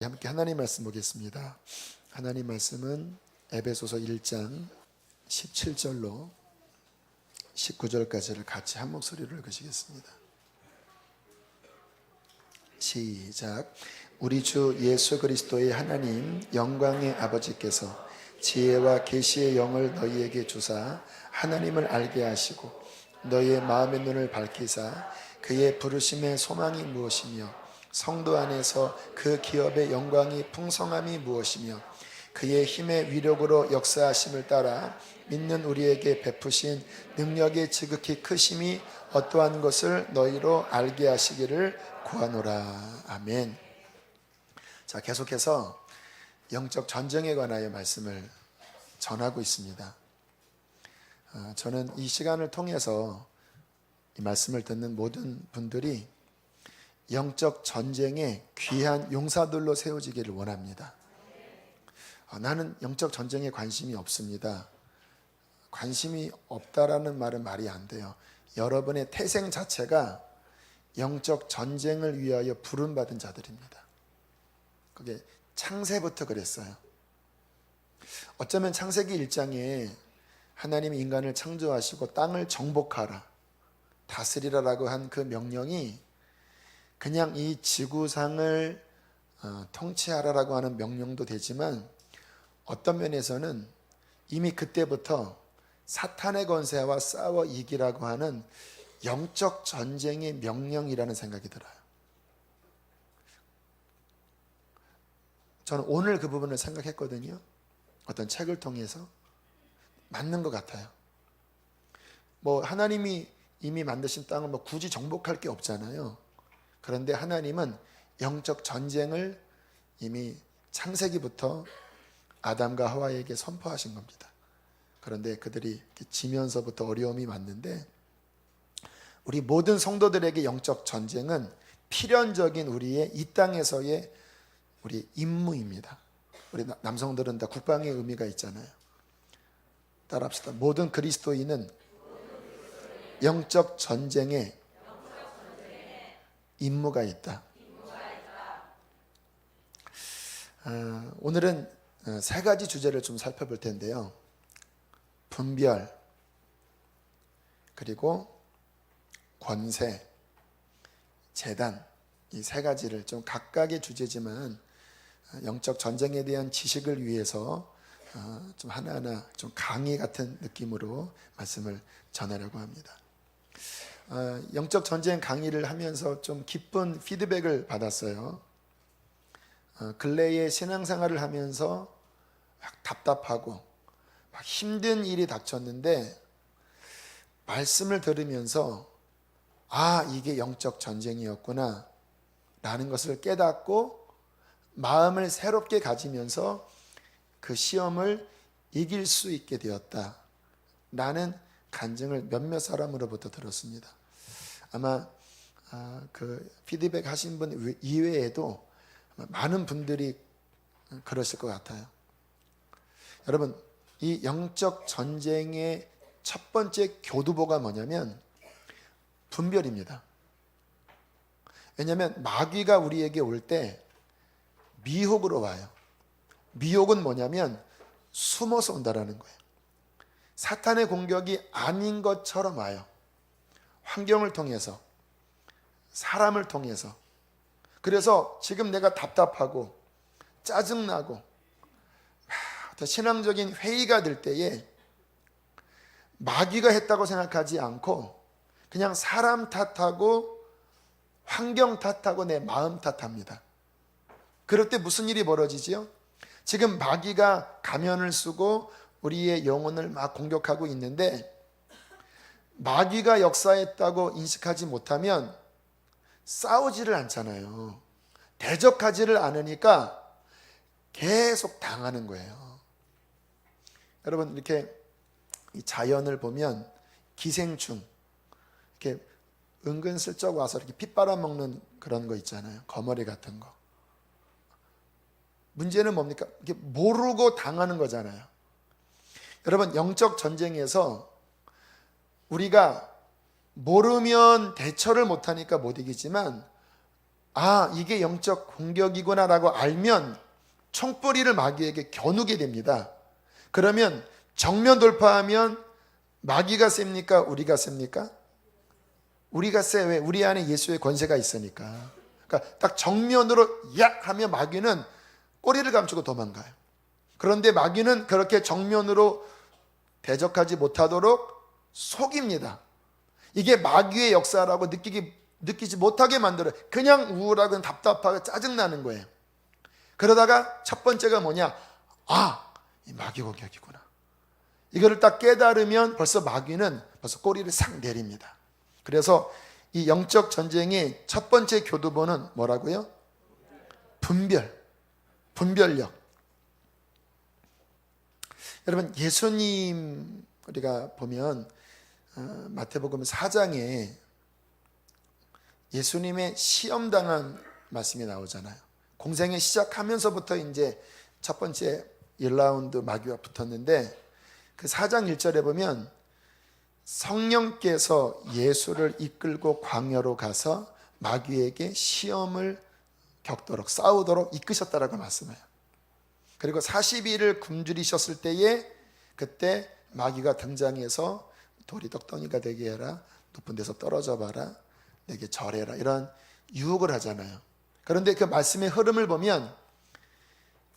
함께 하나님 말씀 보겠습니다. 하나님 말씀은 에베소서 1장 17절로 19절까지를 같이 한 목소리로 읽으시겠습니다. 시작. 우리 주 예수 그리스도의 하나님 영광의 아버지께서 지혜와 계시의 영을 너희에게 주사 하나님을 알게 하시고 너희의 마음의 눈을 밝히사 그의 부르심의 소망이 무엇이며 성도 안에서 그 기업의 영광이 풍성함이 무엇이며 그의 힘의 위력으로 역사하심을 따라 믿는 우리에게 베푸신 능력의 지극히 크심이 어떠한 것을 너희로 알게 하시기를 구하노라. 아멘. 자, 계속해서 영적 전쟁에 관하여 말씀을 전하고 있습니다. 저는 이 시간을 통해서 이 말씀을 듣는 모든 분들이 영적 전쟁에 귀한 용사들로 세워지기를 원합니다. 나는 영적 전쟁에 관심이 없습니다. 관심이 없다라는 말은 말이 안 돼요. 여러분의 태생 자체가 영적 전쟁을 위하여 부름받은 자들입니다. 그게 창세부터 그랬어요. 어쩌면 창세기 1장에 하나님이 인간을 창조하시고 땅을 정복하라, 다스리라라고 한 그 명령이 그냥 이 지구상을 통치하라라고 하는 명령도 되지만 어떤 면에서는 이미 그때부터 사탄의 권세와 싸워 이기라고 하는 영적 전쟁의 명령이라는 생각이 들어요. 저는 오늘 그 부분을 생각했거든요. 어떤 책을 통해서 맞는 것 같아요. 하나님이 이미 만드신 땅을 굳이 정복할 게 없잖아요. 그런데 하나님은 영적 전쟁을 이미 창세기부터 아담과 하와에게 선포하신 겁니다. 그런데 그들이 지면서부터 어려움이 왔는데 우리 모든 성도들에게 영적 전쟁은 필연적인 우리의 이 땅에서의 우리 임무입니다. 우리 남성들은 다 국방의 의미가 있잖아요. 따라합시다. 모든 그리스도인은 영적 전쟁에 임무가 있다. 오늘은 세 가지 주제를 좀 살펴볼 텐데요. 분별, 그리고 권세, 재단, 이 세 가지를 좀 각각의 주제지만 영적 전쟁에 대한 지식을 위해서 좀 하나하나 좀 강의 같은 느낌으로 말씀을 전하려고 합니다. 영적 전쟁 강의를 하면서 좀 기쁜 피드백을 받았어요. 근래에 신앙생활을 하면서 막 답답하고 막 힘든 일이 닥쳤는데 말씀을 들으면서 이게 영적 전쟁이었구나 라는 것을 깨닫고 마음을 새롭게 가지면서 그 시험을 이길 수 있게 되었다 라는 간증을 몇몇 사람으로부터 들었습니다. 아마 그 피드백 하신 분 이외에도 많은 분들이 그러실 것 같아요. 여러분, 이 영적 전쟁의 첫 번째 교두보가 뭐냐면 분별입니다. 왜냐하면 마귀가 우리에게 올 때 미혹으로 와요. 미혹은 뭐냐면 숨어서 온다라는 거예요. 사탄의 공격이 아닌 것처럼 와요. 환경을 통해서, 사람을 통해서. 그래서 지금 내가 답답하고 짜증나고 어떤 신앙적인 회의가 될 때에 마귀가 했다고 생각하지 않고 그냥 사람 탓하고 환경 탓하고 내 마음 탓합니다. 그럴 때 무슨 일이 벌어지지요? 지금 마귀가 가면을 쓰고 우리의 영혼을 막 공격하고 있는데 마귀가 역사했다고 인식하지 못하면 싸우지를 않잖아요. 대적하지를 않으니까 계속 당하는 거예요. 여러분, 이렇게 이 자연을 보면 기생충, 이렇게 은근슬쩍 와서 이렇게 피 빨아먹는 그런 거 있잖아요. 거머리 같은 거. 문제는 뭡니까? 이게 모르고 당하는 거잖아요. 여러분, 영적 전쟁에서 우리가 모르면 대처를 못하니까 못 이기지만 아, 이게 영적 공격이구나라고 알면 총뿌리를 마귀에게 겨누게 됩니다. 그러면 정면 돌파하면 마귀가 셉니까? 우리가 셉니까? 우리가 세. 왜? 우리 안에 예수의 권세가 있으니까. 그러니까 딱 정면으로 약 하면 마귀는 꼬리를 감추고 도망가요. 그런데 마귀는 그렇게 정면으로 대적하지 못하도록 속입니다. 이게 마귀의 역사라고 느끼지 못하게 만들어요. 그냥 우울하고 답답하고 짜증나는 거예요. 그러다가 첫 번째가 뭐냐? 아, 이 마귀 공격이구나. 이거를 딱 깨달으면 벌써 마귀는 벌써 꼬리를 싹 내립니다. 그래서 이 영적 전쟁의 첫 번째 교두보는 뭐라고요? 분별력. 여러분, 예수님 우리가 보면 마태복음 4장에 예수님의 시험당한 말씀이 나오잖아요. 공생애 시작하면서부터 이제 첫 번째 1라운드 마귀와 붙었는데 그 4장 1절에 보면 성령께서 예수를 이끌고 광야로 가서 마귀에게 시험을 겪도록 싸우도록 이끄셨다라고 말씀해요. 그리고 40일을 굶주리셨을 때에 그때 마귀가 등장해서 돌이 떡덩이가 되게 해라, 높은 데서 떨어져 봐라, 내게 절해라, 이런 유혹을 하잖아요. 그런데 그 말씀의 흐름을 보면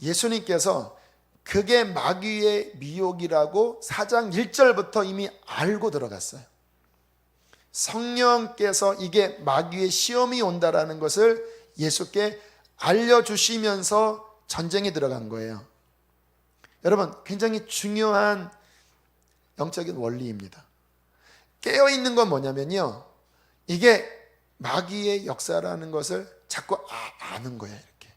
예수님께서 그게 마귀의 미혹이라고 4장 1절부터 이미 알고 들어갔어요. 성령께서 이게 마귀의 시험이 온다라는 것을 예수께 알려주시면서 전쟁에 들어간 거예요. 여러분, 굉장히 중요한 영적인 원리입니다. 깨어있는 건 뭐냐면요, 이게 마귀의 역사라는 것을 자꾸 아는 거예요. 이렇게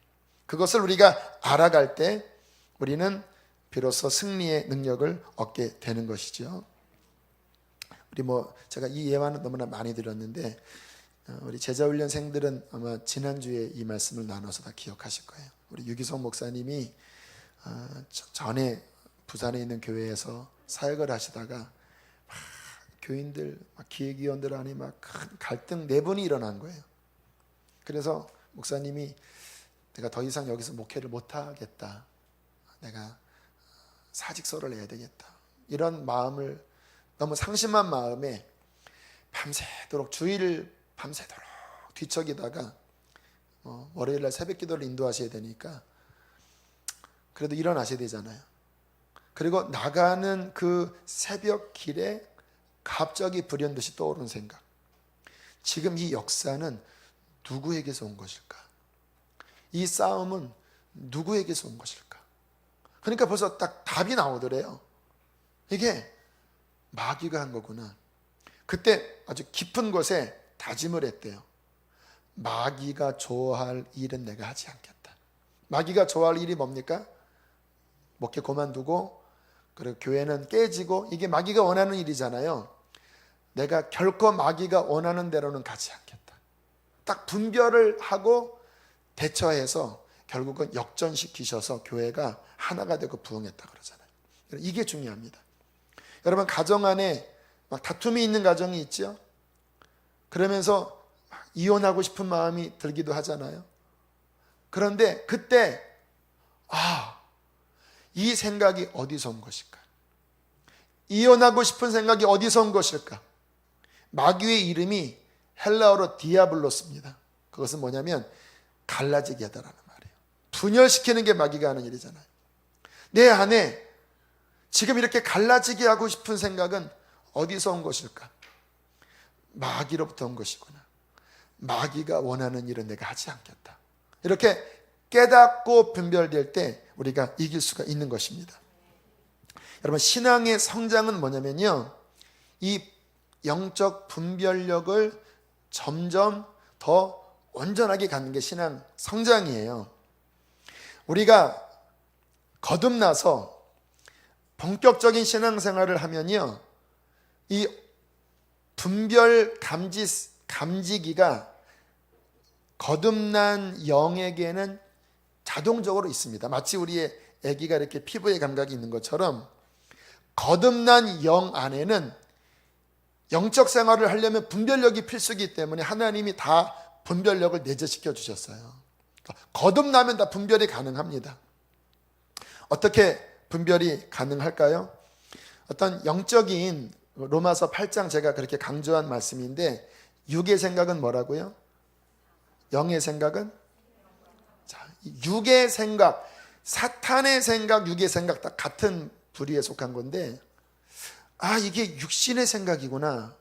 그것을 우리가 알아갈 때 우리는 비로소 승리의 능력을 얻게 되는 것이죠. 우리 제가 이 예화는 너무나 많이 드렸는데 우리 제자훈련생들은 아마 지난주에 이 말씀을 나눠서 다 기억하실 거예요. 우리 유기성 목사님이 전에 부산에 있는 교회에서 사역을 하시다가 교인들, 기획위원들 안에 큰 갈등 내분이 일어난 거예요. 그래서 목사님이 내가 더 이상 여기서 목회를 못하겠다, 내가 사직서를 내야 되겠다, 이런 마음을, 너무 상심한 마음에 밤새도록, 주일 밤새도록 뒤척이다가 월요일날 새벽 기도를 인도하셔야 되니까 그래도 일어나셔야 되잖아요. 그리고 나가는 그 새벽 길에 갑자기 불현듯이 떠오른 생각, 지금 이 역사는 누구에게서 온 것일까? 이 싸움은 누구에게서 온 것일까? 그러니까 벌써 딱 답이 나오더래요. 이게 마귀가 한 거구나. 그때 아주 깊은 곳에 다짐을 했대요. 마귀가 좋아할 일은 내가 하지 않겠다. 마귀가 좋아할 일이 뭡니까? 목회 그만두고, 그리고 교회는 깨지고, 이게 마귀가 원하는 일이잖아요. 내가 결코 마귀가 원하는 대로는 가지 않겠다. 딱 분별을 하고 대처해서 결국은 역전시키셔서 교회가 하나가 되고 부흥했다 그러잖아요. 이게 중요합니다. 여러분, 가정 안에 막 다툼이 있는 가정이 있죠. 그러면서 이혼하고 싶은 마음이 들기도 하잖아요. 그런데 그때 이 생각이 어디서 온 것일까? 이혼하고 싶은 생각이 어디서 온 것일까? 마귀의 이름이 헬라어로 디아블로스입니다. 그것은 뭐냐면 갈라지게 하다라는 말이에요. 분열시키는 게 마귀가 하는 일이잖아요. 내 안에 지금 이렇게 갈라지게 하고 싶은 생각은 어디서 온 것일까? 마귀로부터 온 것이구나. 마귀가 원하는 일은 내가 하지 않겠다. 이렇게 깨닫고 분별될 때 우리가 이길 수가 있는 것입니다. 여러분, 신앙의 성장은 뭐냐면요, 이 영적 분별력을 점점 더 온전하게 갖는 게 신앙 성장이에요. 우리가 거듭나서 본격적인 신앙생활을 하면요, 이 분별 감지기가 거듭난 영에게는 자동적으로 있습니다. 마치 우리의 아기가 이렇게 피부에 감각이 있는 것처럼 거듭난 영 안에는 영적 생활을 하려면 분별력이 필수이기 때문에 하나님이 다 분별력을 내재시켜 주셨어요. 거듭나면 다 분별이 가능합니다. 어떻게 분별이 가능할까요? 어떤 영적인 로마서 8장 제가 그렇게 강조한 말씀인데, 육의 생각은 뭐라고요? 영의 생각은? 자, 육의 생각, 사탄의 생각, 육의 생각 다 같은 부류에 속한 건데, 이게 육신의 생각이구나.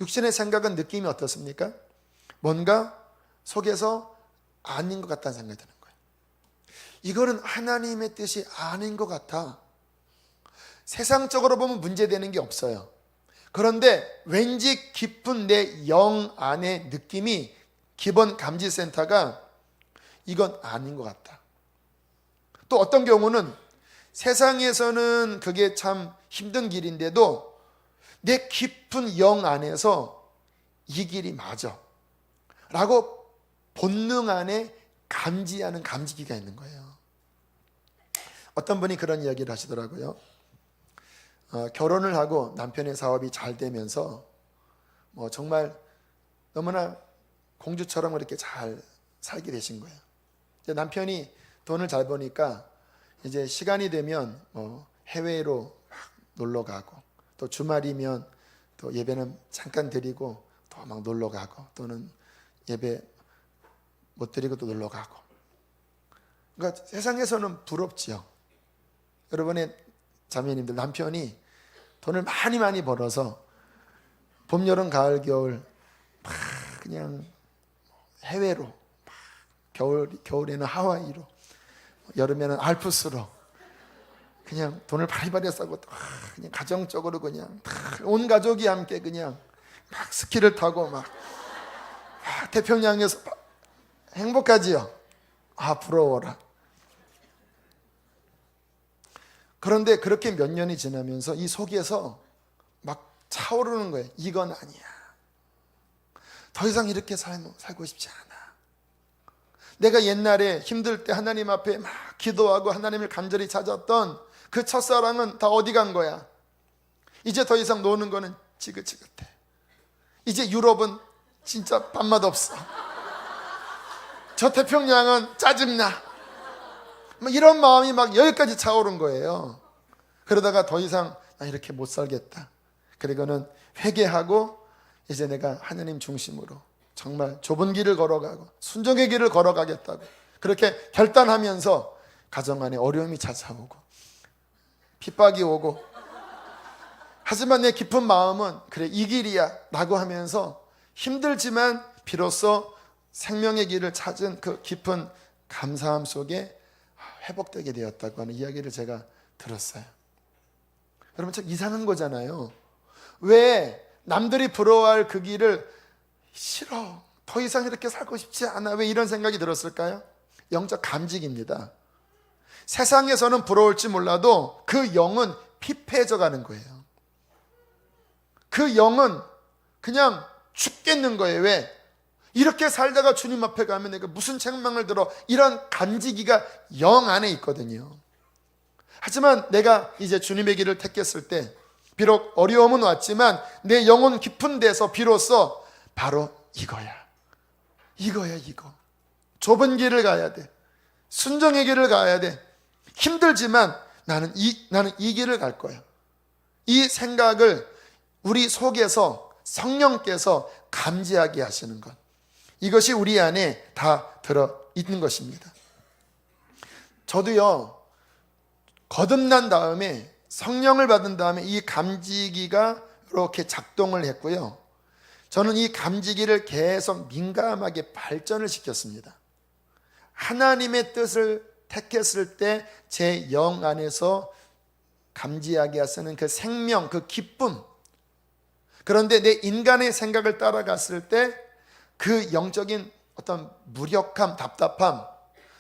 육신의 생각은 느낌이 어떻습니까? 뭔가 속에서 아닌 것 같다는 생각이 드는 거예요. 이거는 하나님의 뜻이 아닌 것 같아. 세상적으로 보면 문제되는 게 없어요. 그런데 왠지 깊은 내 영 안의 느낌이, 기본 감지센터가 이건 아닌 것 같다. 또 어떤 경우는 세상에서는 그게 참 힘든 길인데도 내 깊은 영 안에서 이 길이 맞아 라고 본능 안에 감지하는 감지기가 있는 거예요. 어떤 분이 그런 이야기를 하시더라고요. 결혼을 하고 남편의 사업이 잘 되면서 정말 너무나 공주처럼 그렇게 잘 살게 되신 거예요. 이제 남편이 돈을 잘 버니까 이제 시간이 되면 해외로 막 놀러 가고, 또 주말이면 또 예배는 잠깐 드리고 또 막 놀러 가고, 또는 예배 못 드리고 또 놀러 가고. 그러니까 세상에서는 부럽지요. 여러분의 자매님들, 남편이 돈을 많이 벌어서 봄, 여름, 가을, 겨울 막 그냥 해외로, 막 겨울에는 하와이로, 여름에는 알프스로 그냥 돈을 바리바리 싸고 그냥 가정적으로 그냥 온 가족이 함께 그냥 막 스키를 타고 막 태평양에서 행복하지요. 부러워라. 그런데 그렇게 몇 년이 지나면서 이 속에서 막 차오르는 거예요. 이건 아니야. 더 이상 이렇게 살고 싶지 않아. 내가 옛날에 힘들 때 하나님 앞에 막 기도하고 하나님을 간절히 찾았던 그 첫사랑은 다 어디 간 거야? 이제 더 이상 노는 거는 지긋지긋해. 이제 유럽은 진짜 밥맛 없어. 저 태평양은 짜증나. 이런 마음이 막 여기까지 차오른 거예요. 그러다가 더 이상 나 이렇게 못 살겠다. 그리고는 회개하고 이제 내가 하나님 중심으로 정말 좁은 길을 걸어가고 순종의 길을 걸어가겠다고 그렇게 결단하면서 가정 안에 어려움이 찾아오고 핍박이 오고, 하지만 내 깊은 마음은 그래 이 길이야 라고 하면서 힘들지만 비로소 생명의 길을 찾은 그 깊은 감사함 속에 회복되게 되었다고 하는 이야기를 제가 들었어요. 여러분, 참 이상한 거잖아요. 왜 남들이 부러워할 그 길을 싫어, 더 이상 이렇게 살고 싶지 않아, 왜 이런 생각이 들었을까요? 영적 감직입니다. 세상에서는 부러울지 몰라도 그 영은 피폐해져 가는 거예요. 그 영은 그냥 죽겠는 거예요. 왜? 이렇게 살다가 주님 앞에 가면 내가 무슨 책망을 들어, 이런 간지기가 영 안에 있거든요. 하지만 내가 이제 주님의 길을 택했을 때 비록 어려움은 왔지만 내 영혼 깊은 데서 비로소 바로 이거야, 이거 좁은 길을 가야 돼, 순종의 길을 가야 돼, 힘들지만 나는 이 길을 갈 거야, 이 생각을 우리 속에서 성령께서 감지하게 하시는 것, 이것이 우리 안에 다 들어있는 것입니다. 저도요, 거듭난 다음에, 성령을 받은 다음에 이 감지기가 이렇게 작동을 했고요, 저는 이 감지기를 계속 민감하게 발전을 시켰습니다. 하나님의 뜻을 택했을 때 제 영 안에서 감지하게 하시는 그 생명, 그 기쁨, 그런데 내 인간의 생각을 따라갔을 때 그 영적인 어떤 무력함, 답답함,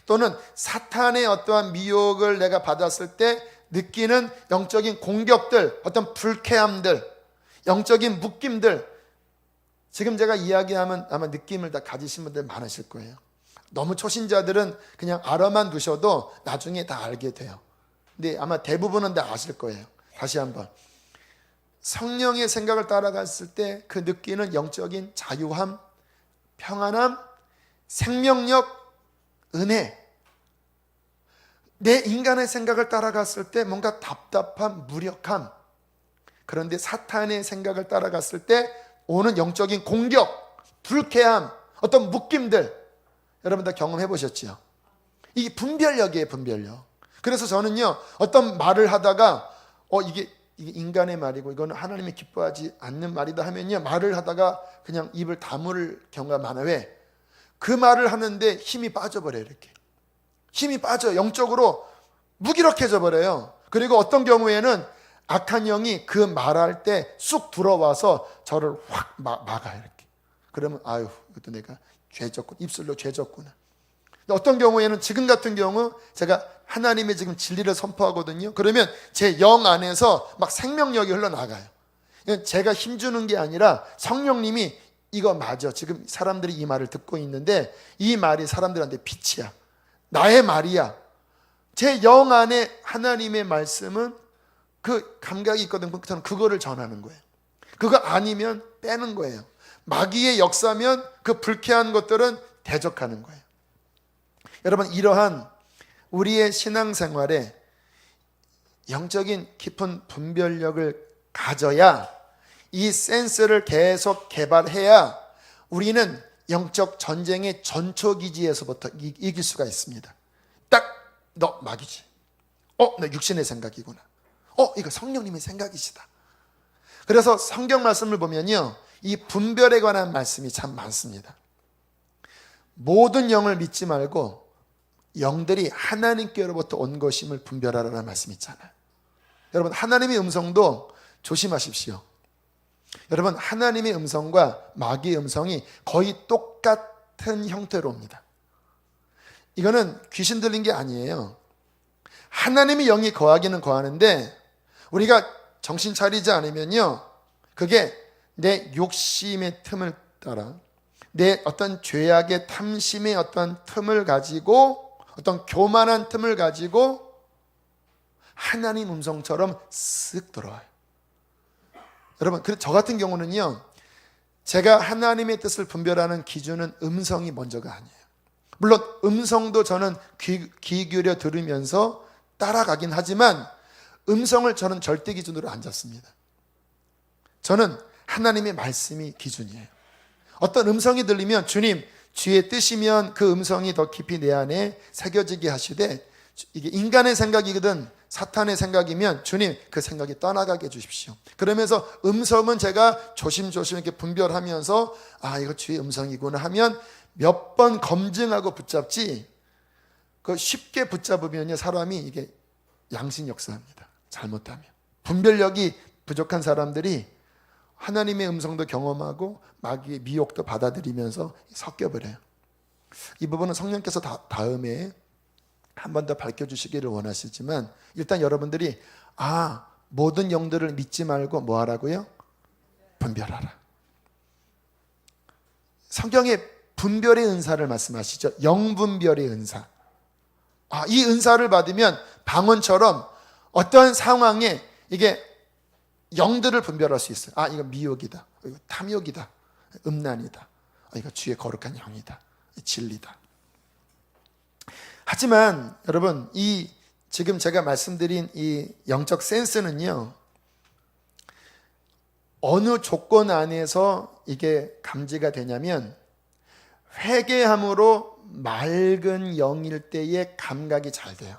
또는 사탄의 어떠한 미혹을 내가 받았을 때 느끼는 영적인 공격들, 어떤 불쾌함들, 영적인 묶임들, 지금 제가 이야기하면 아마 느낌을 다 가지신 분들 많으실 거예요. 너무 초신자들은 그냥 알아만 두셔도 나중에 다 알게 돼요. 근데 아마 대부분은 다 아실 거예요. 다시 한번, 성령의 생각을 따라갔을 때 그 느끼는 영적인 자유함, 평안함, 생명력, 은혜. 내 인간의 생각을 따라갔을 때 뭔가 답답함, 무력함. 그런데 사탄의 생각을 따라갔을 때 오는 영적인 공격, 불쾌함, 어떤 묶임들. 여러분 다 경험해 보셨죠? 이 분별력이에요, 분별력. 그래서 저는요, 어떤 말을 하다가 이게 인간의 말이고 이거는 하나님이 기뻐하지 않는 말이다 하면요, 말을 하다가 그냥 입을 다물 경우가 많아요. 왜? 그 말을 하는데 힘이 빠져버려요. 이렇게 힘이 빠져, 영적으로 무기력해져 버려요. 그리고 어떤 경우에는 악한 영이 그 말할 때 쑥 들어와서 저를 확 막아요. 이렇게. 그러면 아유, 이것도 내가 죄졌군, 입술로 죄졌구나. 어떤 경우에는 지금 같은 경우 제가 하나님의 지금 진리를 선포하거든요. 그러면 제 영 안에서 막 생명력이 흘러나가요. 제가 힘주는 게 아니라 성령님이 이거 맞아, 지금 사람들이 이 말을 듣고 있는데 이 말이 사람들한테 빛이야, 나의 말이야. 제 영 안에 하나님의 말씀은 그 감각이 있거든. 저는 그거를 전하는 거예요. 그거 아니면 빼는 거예요. 마귀의 역사면 그 불쾌한 것들은 대적하는 거예요. 여러분, 이러한 우리의 신앙생활에 영적인 깊은 분별력을 가져야, 이 센스를 계속 개발해야 우리는 영적 전쟁의 전초기지에서부터 이길 수가 있습니다. 딱, 너 마귀지. 너 육신의 생각이구나. 이거 성령님의 생각이시다. 그래서 성경 말씀을 보면요, 이 분별에 관한 말씀이 참 많습니다. 모든 영을 믿지 말고 영들이 하나님께로부터 온 것임을 분별하라는 말씀이 있잖아요. 여러분, 하나님의 음성도 조심하십시오. 여러분, 하나님의 음성과 마귀의 음성이 거의 똑같은 형태로 옵니다. 이거는 귀신 들린 게 아니에요. 하나님의 영이 거하기는 거하는데 우리가 정신 차리지 않으면요, 그게 내 욕심의 틈을 따라, 내 어떤 죄악의 탐심의 어떤 틈을 가지고, 어떤 교만한 틈을 가지고 하나님 음성처럼 쓱 들어와요. 여러분, 저 같은 경우는요, 제가 하나님의 뜻을 분별하는 기준은 음성이 먼저가 아니에요. 물론 음성도 저는 귀 기울여 들으면서 따라가긴 하지만 음성을 저는 절대 기준으로 안 잡습니다. 저는 하나님의 말씀이 기준이에요. 어떤 음성이 들리면 주님, 주의 뜻이면 그 음성이 더 깊이 내 안에 새겨지게 하시되, 이게 인간의 생각이거든 사탄의 생각이면 주님, 그 생각이 떠나가게 해주십시오. 그러면서 음성은 제가 조심조심 이렇게 분별하면서 이거 주의 음성이구나 하면 몇 번 검증하고 붙잡지, 그 쉽게 붙잡으면요, 사람이 이게 양심 역사합니다. 잘못하면. 분별력이 부족한 사람들이 하나님의 음성도 경험하고 마귀의 미혹도 받아들이면서 섞여버려요. 이 부분은 성령께서 다음에 한 번 더 밝혀주시기를 원하시지만, 일단 여러분들이 모든 영들을 믿지 말고 뭐 하라고요? 분별하라. 성경에 분별의 은사를 말씀하시죠. 영분별의 은사. 이 은사를 받으면 방언처럼 어떠한 상황에 이게 영들을 분별할 수 있어요. 이거 미혹이다, 이거 탐욕이다, 음란이다, 이거 주의 거룩한 영이다, 진리다. 하지만 여러분, 이 지금 제가 말씀드린 이 영적 센스는요, 어느 조건 안에서 이게 감지가 되냐면, 회개함으로 맑은 영일 때의 감각이 잘 돼요.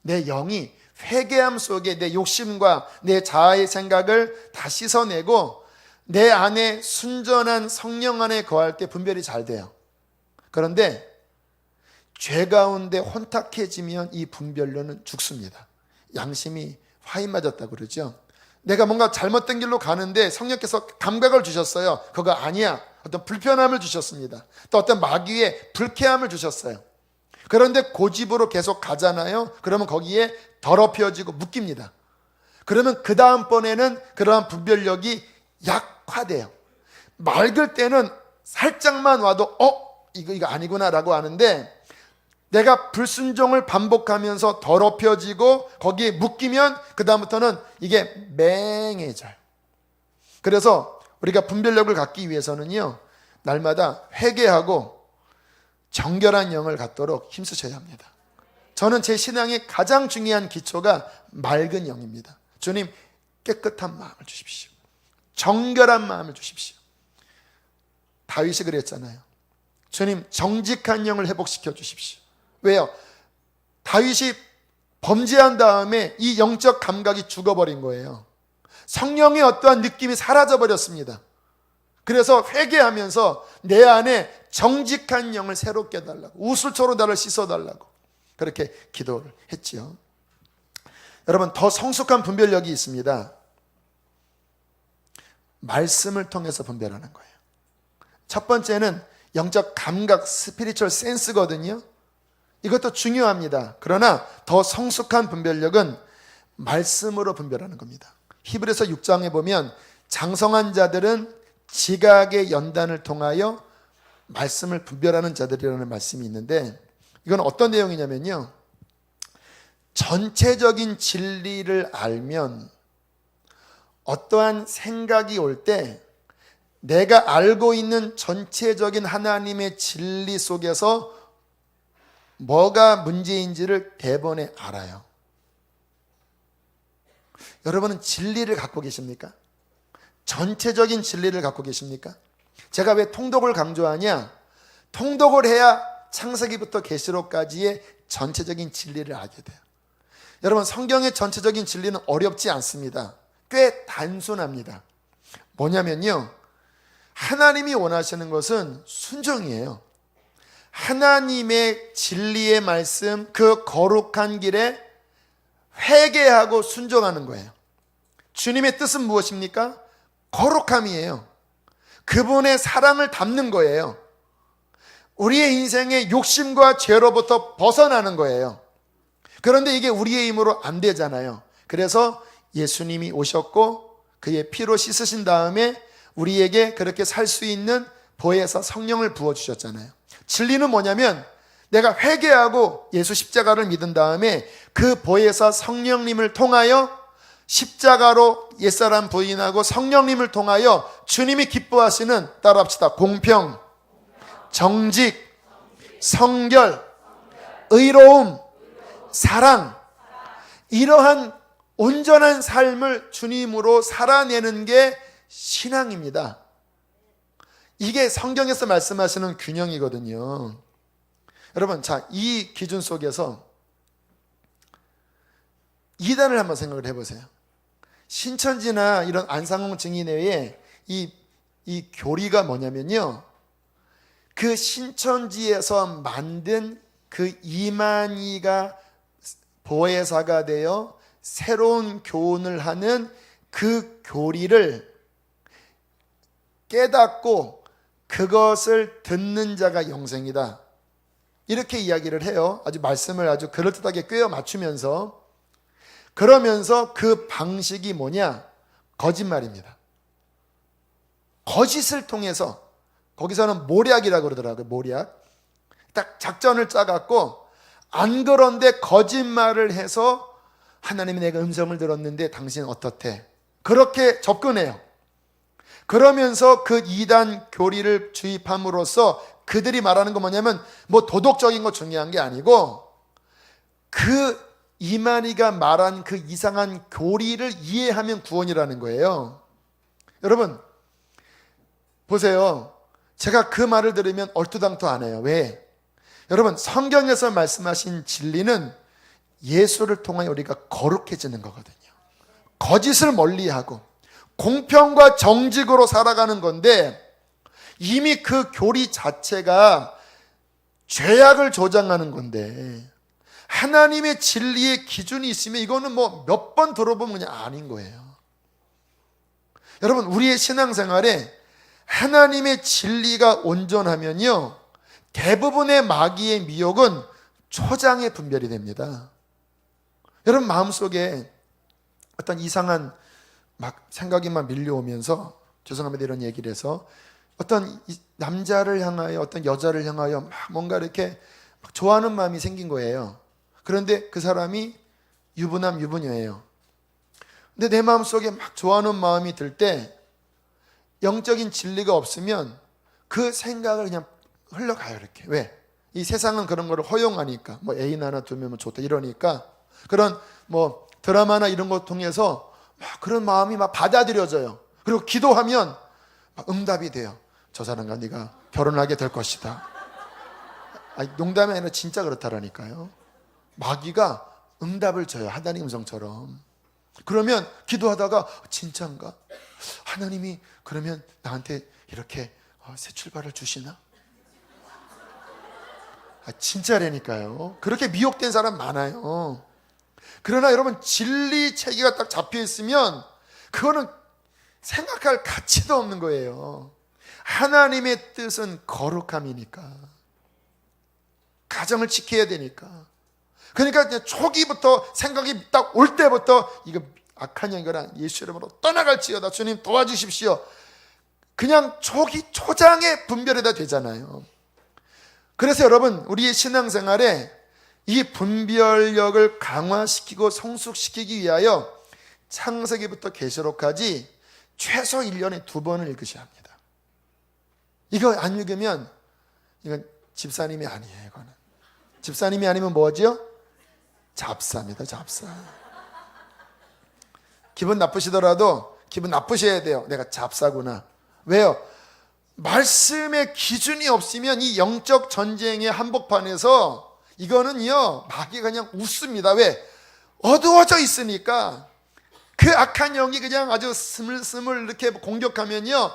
내 영이 회개함 속에 내 욕심과 내 자아의 생각을 다 씻어내고 내 안에 순전한 성령 안에 거할 때 분별이 잘 돼요. 그런데 죄 가운데 혼탁해지면 이 분별로는 죽습니다. 양심이 화인 맞았다고 그러죠. 내가 뭔가 잘못된 길로 가는데 성령께서 감각을 주셨어요. 그거 아니야. 어떤 불편함을 주셨습니다. 또 어떤 마귀의 불쾌함을 주셨어요. 그런데 고집으로 계속 가잖아요. 그러면 거기에 더럽혀지고 묶입니다. 그러면 그 다음번에는 그러한 분별력이 약화돼요. 맑을 때는 살짝만 와도 이거 아니구나 라고 하는데, 내가 불순종을 반복하면서 더럽혀지고 거기에 묶이면 그 다음부터는 이게 맹해져요. 그래서 우리가 분별력을 갖기 위해서는요, 날마다 회개하고 정결한 영을 갖도록 힘쓰셔야 합니다. 저는 제 신앙의 가장 중요한 기초가 맑은 영입니다. 주님, 깨끗한 마음을 주십시오. 정결한 마음을 주십시오. 다윗이 그랬잖아요. 주님, 정직한 영을 회복시켜 주십시오. 왜요? 다윗이 범죄한 다음에 이 영적 감각이 죽어버린 거예요. 성령의 어떠한 느낌이 사라져버렸습니다. 그래서 회개하면서 내 안에 정직한 영을 새롭게 해달라고, 우슬초로 나를 씻어달라고 그렇게 기도를 했지요. 여러분, 더 성숙한 분별력이 있습니다. 말씀을 통해서 분별하는 거예요. 첫 번째는 영적 감각, 스피리추얼 센스거든요. 이것도 중요합니다. 그러나 더 성숙한 분별력은 말씀으로 분별하는 겁니다. 히브리서 6장에 보면 장성한 자들은 지각의 연단을 통하여 말씀을 분별하는 자들이라는 말씀이 있는데, 이건 어떤 내용이냐면요, 전체적인 진리를 알면 어떠한 생각이 올 때 내가 알고 있는 전체적인 하나님의 진리 속에서 뭐가 문제인지를 대번에 알아요. 여러분은 진리를 갖고 계십니까? 전체적인 진리를 갖고 계십니까? 제가 왜 통독을 강조하냐? 통독을 해야 창세기부터 계시록까지의 전체적인 진리를 알게 돼요. 여러분, 성경의 전체적인 진리는 어렵지 않습니다. 꽤 단순합니다. 뭐냐면요, 하나님이 원하시는 것은 순종이에요. 하나님의 진리의 말씀, 그 거룩한 길에 회개하고 순종하는 거예요. 주님의 뜻은 무엇입니까? 거룩함이에요. 그분의 사랑을 담는 거예요. 우리의 인생의 욕심과 죄로부터 벗어나는 거예요. 그런데 이게 우리의 힘으로 안 되잖아요. 그래서 예수님이 오셨고 그의 피로 씻으신 다음에 우리에게 그렇게 살 수 있는 보혜사 성령을 부어주셨잖아요. 진리는 뭐냐면 내가 회개하고 예수 십자가를 믿은 다음에 그 보혜사 성령님을 통하여 십자가로 옛사람 부인하고 성령님을 통하여 주님이 기뻐하시는, 따라합시다, 공평, 정직, 성결, 의로움, 사랑, 이러한 온전한 삶을 주님으로 살아내는 게 신앙입니다. 이게 성경에서 말씀하시는 균형이거든요. 여러분, 자, 이 기준 속에서 이단을 한번 생각을 해보세요. 신천지나 이런 안상홍 증인회의 이 교리가 뭐냐면요, 그 신천지에서 만든 그 이만희가 보혜사가 되어 새로운 교훈을 하는 그 교리를 깨닫고 그것을 듣는 자가 영생이다, 이렇게 이야기를 해요. 아주 말씀을 아주 그럴듯하게 꿰어 맞추면서. 그러면서 그 방식이 뭐냐? 거짓말입니다. 거짓을 통해서, 거기서는 모략이라고 그러더라고요. 모략. 딱 작전을 짜갖고 안 그런데 거짓말을 해서 하나님이 내가 음성을 들었는데 당신 어떻대? 그렇게 접근해요. 그러면서 그 이단 교리를 주입함으로써 그들이 말하는 건 뭐냐면 뭐 도덕적인 거 중요한 게 아니고 그 이만희가 말한 그 이상한 교리를 이해하면 구원이라는 거예요. 여러분 보세요. 제가 그 말을 들으면 얼토당토 안 해요. 왜? 여러분, 성경에서 말씀하신 진리는 예수를 통해 우리가 거룩해지는 거거든요. 거짓을 멀리하고 공평과 정직으로 살아가는 건데, 이미 그 교리 자체가 죄악을 조장하는 건데, 하나님의 진리의 기준이 있으면 이거는 뭐 몇 번 들어보면 그냥 아닌 거예요. 여러분, 우리의 신앙생활에 하나님의 진리가 온전하면요, 대부분의 마귀의 미혹은 초장에 분별이 됩니다. 여러분 마음속에 어떤 이상한 막 생각이 막 밀려오면서, 죄송합니다 이런 얘기를 해서, 어떤 남자를 향하여 어떤 여자를 향하여 막 뭔가 이렇게 막 좋아하는 마음이 생긴 거예요. 그런데 그 사람이 유부남 유부녀예요. 근데 내 마음속에 막 좋아하는 마음이 들 때 영적인 진리가 없으면 그 생각을 그냥 흘러가요. 이렇게. 왜? 이 세상은 그런 거를 허용하니까. 뭐 애인 하나 두면 좋다 이러니까 그런 뭐 드라마나 이런 거 통해서 막 그런 마음이 막 받아들여져요. 그리고 기도하면 막 응답이 돼요. 저 사람과 네가 결혼하게 될 것이다. 아니, 농담이 아니라 진짜 그렇다라니까요. 마귀가 응답을 줘요. 하나님 음성처럼. 그러면 기도하다가 진짜인가? 하나님이 그러면 나한테 이렇게 새 출발을 주시나? 진짜라니까요. 그렇게 미혹된 사람 많아요. 그러나 여러분 진리 체계가 딱 잡혀 있으면 그거는 생각할 가치도 없는 거예요. 하나님의 뜻은 거룩함이니까. 가정을 지켜야 되니까. 그러니까 초기부터 생각이 딱 올 때부터 이거 악한 영이라 예수 이름으로 떠나갈지어다 주님 도와주십시오. 그냥 초장에 분별해야 되잖아요. 그래서 여러분 우리의 신앙생활에 이 분별력을 강화시키고 성숙시키기 위하여 창세기부터 계시록까지 최소 1년에 2번을 읽으셔야 합니다. 이거 안 읽으면 이건 집사님이 아니에요. 이거는 집사님이 아니면 뭐죠? 잡사입니다. 잡사. 기분 나쁘시더라도 기분 나쁘셔야 돼요. 내가 잡사구나. 왜요? 말씀의 기준이 없으면 이 영적 전쟁의 한복판에서 이거는요 마귀가 그냥 웃습니다. 왜? 어두워져 있으니까. 그 악한 영이 그냥 아주 스물스물 이렇게 공격하면요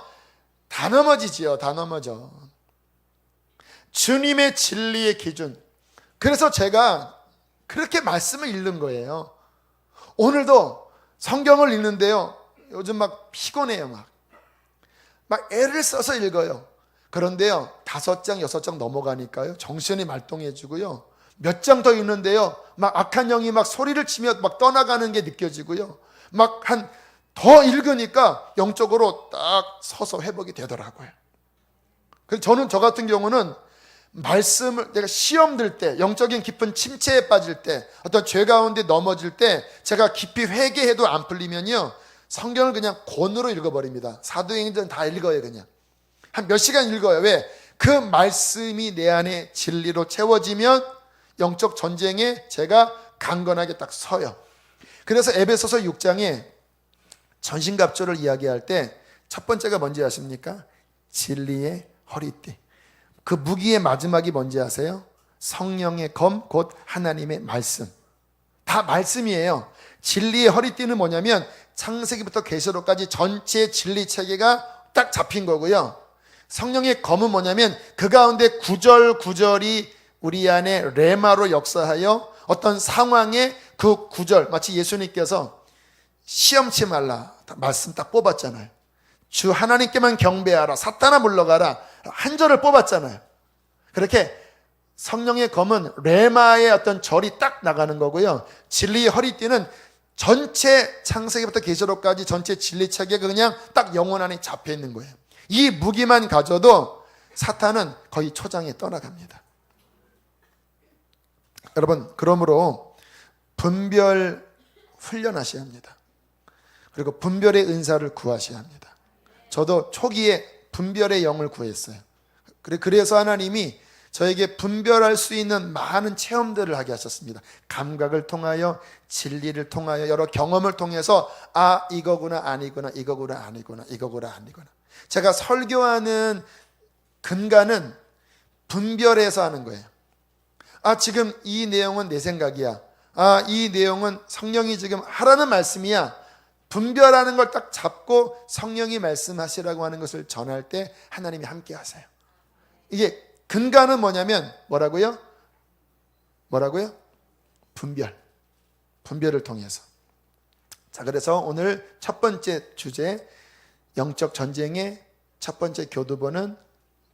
다 넘어지지요. 다 넘어져. 주님의 진리의 기준. 그래서 제가 그렇게 말씀을 읽는 거예요. 오늘도 성경을 읽는데요 요즘 막 피곤해요. 막 애를 써서 읽어요. 그런데요 5장 6장 넘어가니까요 정신이 말똥해지고요 몇 장 더 읽는데요 막 악한 영이 막 소리를 치며 막 떠나가는 게 느껴지고요 막 더 읽으니까 영적으로 딱 서서 회복이 되더라고요. 그래서 저 같은 경우는 말씀을 내가 시험 들 때 영적인 깊은 침체에 빠질 때 어떤 죄 가운데 넘어질 때 제가 깊이 회개해도 안 풀리면요 성경을 그냥 권으로 읽어버립니다. 사도행전 다 읽어요. 그냥 한 몇 시간 읽어요. 왜? 그 말씀이 내 안에 진리로 채워지면 영적 전쟁에 제가 강건하게 딱 서요. 그래서 에베소서 6장에 전신갑주를 이야기할 때 첫 번째가 뭔지 아십니까? 진리의 허리띠. 그 무기의 마지막이 뭔지 아세요? 성령의 검, 곧 하나님의 말씀. 다 말씀이에요. 진리의 허리띠는 뭐냐면 창세기부터 계시록까지 전체 진리 체계가 딱 잡힌 거고요. 성령의 검은 뭐냐면 그 가운데 구절구절이 우리 안에 레마로 역사하여 어떤 상황에 그 구절, 마치 예수님께서 시험치 말라 말씀 딱 뽑았잖아요. 주 하나님께만 경배하라, 사탄아 물러가라 한 절을 뽑았잖아요. 그렇게 성령의 검은 레마의 어떤 절이 딱 나가는 거고요. 진리의 허리띠는 전체 창세기부터 계시록까지 전체 진리 체계가 그냥 딱 영혼 안에 잡혀 있는 거예요. 이 무기만 가져도 사탄은 거의 초장에 떠나갑니다. 여러분, 그러므로 분별 훈련하셔야 합니다. 그리고 분별의 은사를 구하셔야 합니다. 저도 초기에 분별의 영을 구했어요. 그래서 하나님이 저에게 분별할 수 있는 많은 체험들을 하게 하셨습니다. 감각을 통하여, 진리를 통하여, 여러 경험을 통해서 아, 이거구나 아니구나, 이거구나 아니구나, 이거구나 아니구나. 제가 설교하는 근간은 분별해서 하는 거예요. 아, 지금 이 내용은 내 생각이야. 아, 이 내용은 성령이 지금 하라는 말씀이야. 분별하는 걸 딱 잡고 성령이 말씀하시라고 하는 것을 전할 때 하나님이 함께 하세요. 이게 근간은 뭐냐면 뭐라고요? 분별을 통해서. 자, 그래서 오늘 첫 번째 주제, 영적 전쟁의 첫 번째 교두보는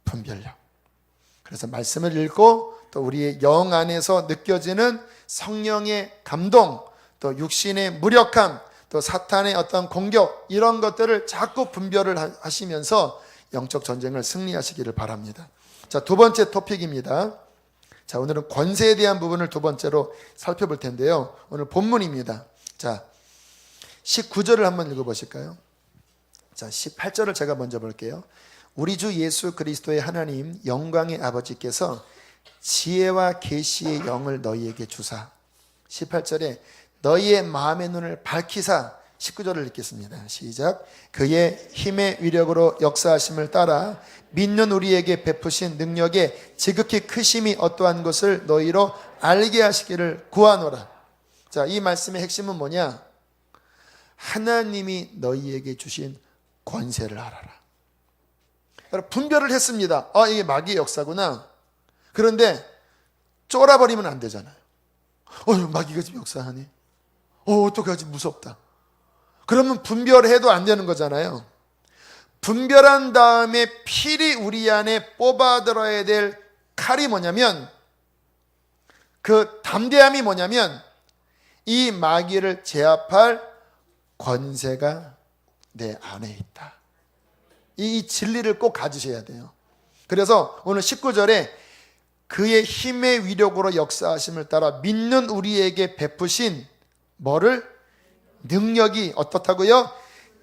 분별력. 그래서 말씀을 읽고 또 우리의 영 안에서 느껴지는 성령의 감동, 또 육신의 무력함, 또 사탄의 어떤 공격, 이런 것들을 자꾸 분별을 하시면서 영적 전쟁을 승리하시기를 바랍니다. 자, 두 번째 토픽입니다. 자, 오늘은 권세에 대한 부분을 두 번째로 살펴볼 텐데요. 오늘 본문입니다. 자, 19절을 한번 읽어보실까요? 자, 18절을 제가 먼저 볼게요. 우리 주 예수 그리스도의 하나님 영광의 아버지께서 지혜와 계시의 영을 너희에게 주사 18절에 너희의 마음의 눈을 밝히사 19절을 읽겠습니다. 시작. 그의 힘의 위력으로 역사하심을 따라 믿는 우리에게 베푸신 능력의 지극히 크심이 어떠한 것을 너희로 알게 하시기를 구하노라. 자, 이 말씀의 핵심은 뭐냐? 하나님이 너희에게 주신 권세를 알아라. 여러분, 분별을 했습니다. 이게 마귀의 역사구나. 그런데 쫄아버리면 안 되잖아요. 마귀가 지금 역사하네. 어떡하지, 무섭다. 그러면 분별해도 안 되는 거잖아요. 분별한 다음에 필히 우리 안에 뽑아들어야 될 칼이 뭐냐면, 그 담대함이 뭐냐면, 이 마귀를 제압할 권세가 내 안에 있다. 이 진리를 꼭 가지셔야 돼요. 그래서 오늘 19절에 그의 힘의 위력으로 역사하심을 따라 믿는 우리에게 베푸신 뭐를? 능력이 어떻다고요?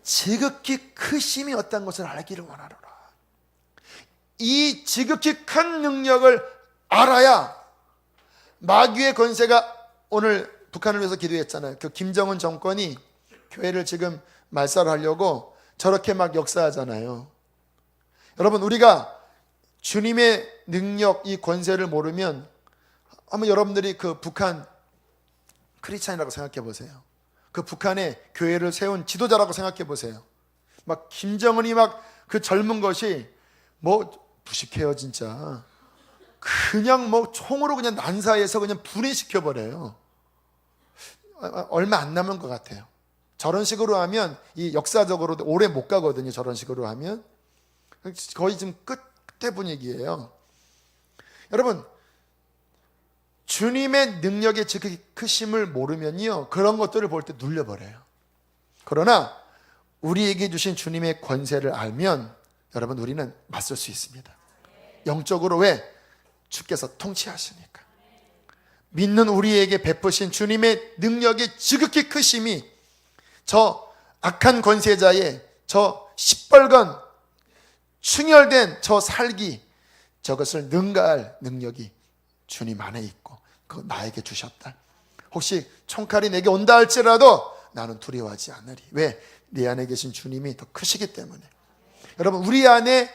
지극히 크심이 어떤 것을 알기를 원하노라. 이 지극히 큰 능력을 알아야 마귀의 권세가, 오늘 북한을 위해서 기도했잖아요. 그 김정은 정권이 교회를 지금 말살하려고 저렇게 막 역사하잖아요. 여러분, 우리가 주님의 능력, 이 권세를 모르면 한번 여러분들이 그 북한 크리스찬이라고 생각해 보세요. 그 북한의 교회를 세운 지도자라고 생각해 보세요. 막 김정은이 막 그 젊은 것이 뭐 무식해요 진짜. 그냥 뭐 총으로 그냥 난사해서 그냥 분해시켜 버려요. 얼마 안 남은 것 같아요. 저런 식으로 하면 이 역사적으로도 오래 못 가거든요. 저런 식으로 하면 거의 지금 끝에 분위기예요. 여러분, 주님의 능력의 지극히 크심을 모르면요, 그런 것들을 볼 때 눌려버려요. 그러나 우리에게 주신 주님의 권세를 알면 여러분, 우리는 맞설 수 있습니다. 영적으로. 왜? 주께서 통치하시니까. 믿는 우리에게 베푸신 주님의 능력의 지극히 크심이 저 악한 권세자의 저 시뻘건 충혈된 저 살기, 저것을 능가할 능력이 주님 안에 있고 그거 나에게 주셨다. 혹시 총칼이 내게 온다 할지라도 나는 두려워하지 않으리. 왜? 내 안에 계신 주님이 더 크시기 때문에. 여러분, 우리 안에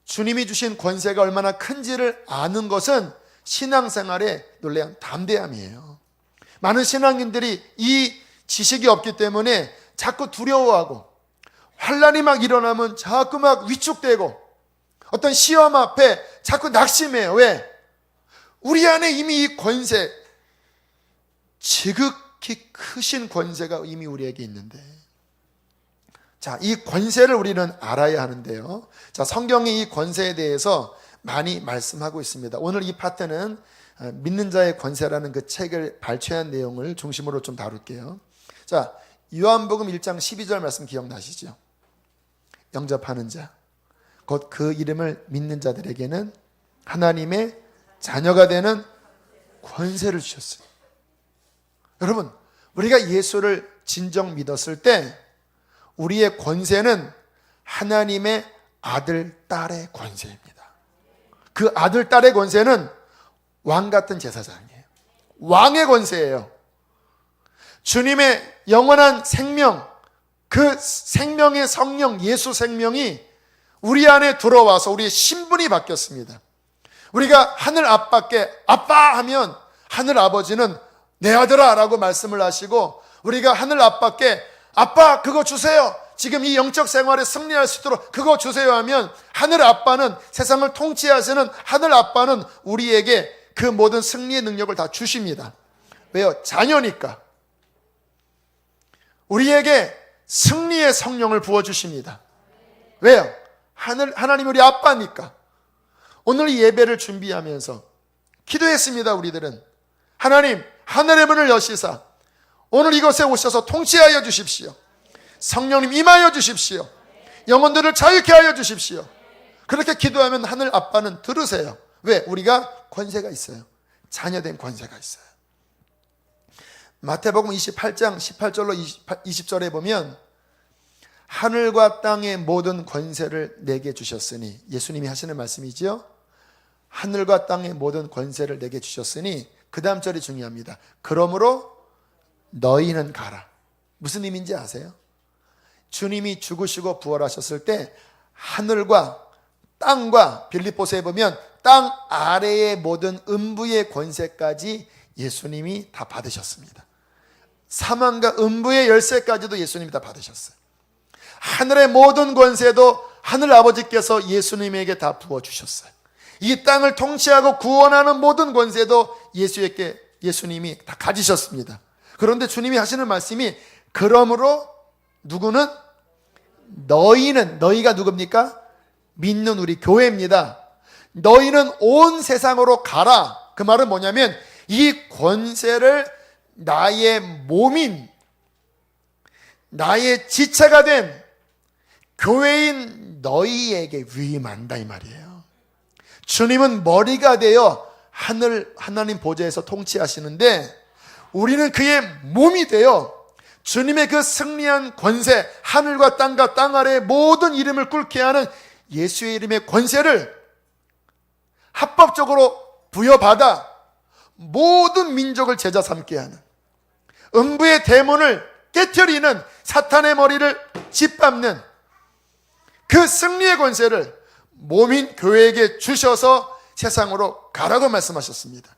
주님이 주신 권세가 얼마나 큰지를 아는 것은 신앙생활의 놀라운 담대함이에요. 많은 신앙인들이 이 지식이 없기 때문에 자꾸 두려워하고, 환난이 막 일어나면 자꾸 막 위축되고, 어떤 시험 앞에 자꾸 낙심해요. 왜? 우리 안에 이미 이 권세, 지극히 크신 권세가 이미 우리에게 있는데, 자, 이 권세를 우리는 알아야 하는데요. 자, 성경이 이 권세에 대해서 많이 말씀하고 있습니다. 오늘 이 파트는 믿는 자의 권세라는 그 책을 발췌한 내용을 중심으로 좀 다룰게요. 자, 요한복음 1장 12절 말씀 기억나시죠? 영접하는 자, 곧 그 이름을 믿는 자들에게는 하나님의 자녀가 되는 권세를 주셨어요. 여러분, 우리가 예수를 진정 믿었을 때 우리의 권세는 하나님의 아들, 딸의 권세입니다. 그 아들, 딸의 권세는 왕 같은 제사장이에요. 왕의 권세예요. 주님의 영원한 생명, 그 생명의 성령, 예수 생명이 우리 안에 들어와서 우리의 신분이 바뀌었습니다. 우리가 하늘 아빠께 아빠 하면 하늘 아버지는 내 아들아 라고 말씀을 하시고, 우리가 하늘 아빠께 아빠 그거 주세요, 지금 이 영적 생활에 승리할 수 있도록 그거 주세요 하면 하늘 아빠는, 세상을 통치하시는 하늘 아빠는 우리에게 그 모든 승리의 능력을 다 주십니다. 왜요? 자녀니까. 우리에게 승리의 성령을 부어주십니다. 왜요? 하나님 우리 아빠니까. 오늘 이 예배를 준비하면서 기도했습니다. 우리들은 하나님, 하늘의 문을 여시사 오늘 이곳에 오셔서 통치하여 주십시오. 성령님 임하여 주십시오. 영혼들을 자유케 하여 주십시오. 그렇게 기도하면 하늘 아빠는 들으세요. 왜? 우리가 권세가 있어요. 자녀된 권세가 있어요. 마태복음 28장 18절로 20절에 보면 하늘과 땅의 모든 권세를 내게 주셨으니, 예수님이 하시는 말씀이지요. 하늘과 땅의 모든 권세를 내게 주셨으니, 그 다음 절이 중요합니다. 그러므로 너희는 가라. 무슨 의미인지 아세요? 주님이 죽으시고 부활하셨을 때 하늘과 땅과, 빌립보서에 보면 땅 아래의 모든 음부의 권세까지 예수님이 다 받으셨습니다. 사망과 음부의 열쇠까지도 예수님이 다 받으셨어요. 하늘의 모든 권세도 하늘 아버지께서 예수님에게 다 부어주셨어요. 이 땅을 통치하고 구원하는 모든 권세도 예수님이 다 가지셨습니다. 그런데 주님이 하시는 말씀이, 그러므로 누구는? 너희가 누굽니까? 믿는 우리 교회입니다. 너희는 온 세상으로 가라. 그 말은 뭐냐면, 이 권세를 나의 몸인, 나의 지체가 된 교회인 너희에게 위임한다, 이 말이에요. 주님은 머리가 되어 하나님 보좌에서 통치하시는데, 우리는 그의 몸이 되어 주님의 그 승리한 권세, 하늘과 땅과 땅 아래의 모든 이름을 꿇게 하는 예수의 이름의 권세를 합법적으로 부여받아 모든 민족을 제자 삼게 하는, 음부의 대문을 깨트리는, 사탄의 머리를 짓밟는 그 승리의 권세를 몸인 교회에게 주셔서 세상으로 가라고 말씀하셨습니다.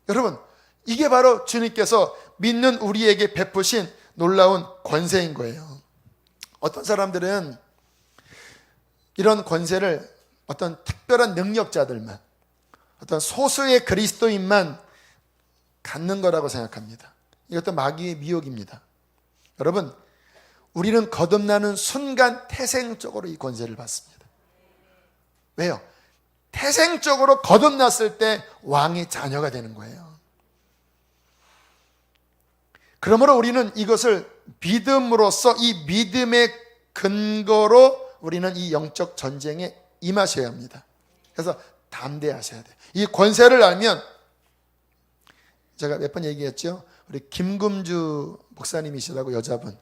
여러분, 이게 바로 주님께서 믿는 우리에게 베푸신 놀라운 권세인 거예요. 어떤 사람들은 이런 권세를 어떤 특별한 능력자들만, 어떤 소수의 그리스도인만 갖는 거라고 생각합니다. 이것도 마귀의 미혹입니다. 여러분, 우리는 거듭나는 순간 태생적으로 이 권세를 받습니다. 왜요? 태생적으로 거듭났을 때 왕의 자녀가 되는 거예요. 그러므로 우리는 이것을 믿음으로써, 이 믿음의 근거로 우리는 이 영적 전쟁에 임하셔야 합니다. 그래서 담대하셔야 돼요. 이 권세를 알면, 제가 몇 번 얘기했죠. 우리 김금주 목사님이시라고, 여자분,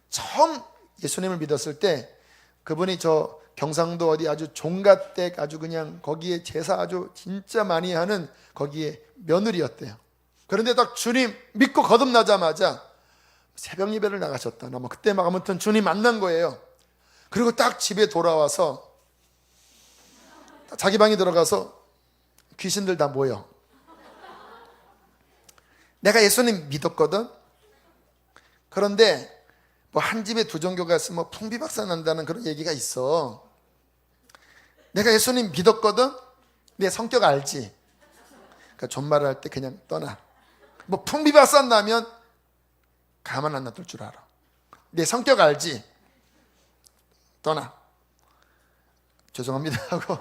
처음 예수님을 믿었을 때 그분이 저 경상도 어디 아주 종갓댁, 아주 그냥 거기에 제사 아주 진짜 많이 하는 거기에 며느리였대요. 그런데 딱 주님 믿고 거듭나자마자 새벽 예배를 나가셨다. 뭐 그때 막 아무튼 주님 만난 거예요. 그리고 딱 집에 돌아와서 자기 방에 들어가서 귀신들 다 모여. 내가 예수님 믿었거든. 그런데 뭐 한 집에 두 종교가 있으면 뭐 풍비박산 난다는 그런 얘기가 있어. 내가 예수님 믿었거든. 내 성격 알지? 그러니까 존말할 때 그냥 떠나. 뭐 풍비박산 나면 가만 안 놔둘 줄 알아. 내 성격 알지? 떠나. 죄송합니다 하고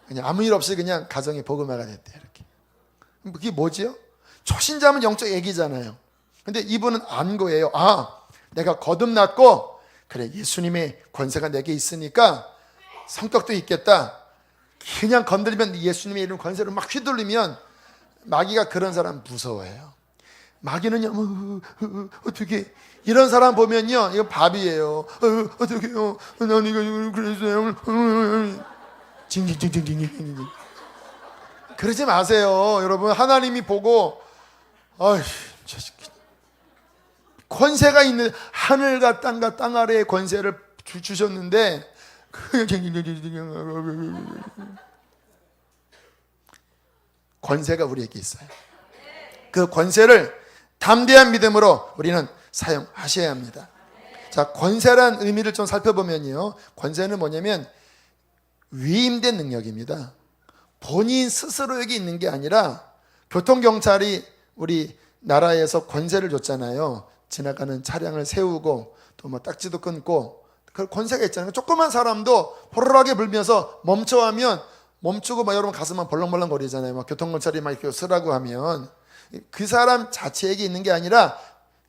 그냥 아무 일 없이 그냥 가정이 복음화가 됐대. 이렇게. 그게 뭐지요? 초신자면 영적 애기잖아요. 근데 이분은 안 거예요. 아, 내가 거듭났고, 그래, 예수님의 권세가 내게 있으니까 성격도 있겠다. 그냥 건드리면 예수님의 이름 권세를 막 휘둘리면 마귀가 그런 사람 무서워해요. 마귀는요, 어떻게, 이런 사람 보면요, 이거 밥이에요. 어떡해요, 난 이거 그랬어요. 징징징징징징징. 그러지 마세요. 여러분, 하나님이 보고, 아휴, 권세가 있는, 하늘과 땅과 땅 아래의 권세를 주셨는데, 권세가 우리에게 있어요. 그 권세를 담대한 믿음으로 우리는 사용하셔야 합니다. 자, 권세란 의미를 좀 살펴보면요, 권세는 뭐냐면 위임된 능력입니다. 본인 스스로에게 있는 게 아니라, 교통경찰이 우리 나라에서 권세를 줬잖아요. 지나가는 차량을 세우고 또 뭐 딱지도 끊고, 그 권세가 있잖아요. 조그만 사람도 호루라기 불면서 멈춰하면 멈추고 막 여러분 가슴만 벌렁벌렁 거리잖아요. 막 교통경찰이 막 이렇게 쓰라고 하면 그 사람 자체에게 있는 게 아니라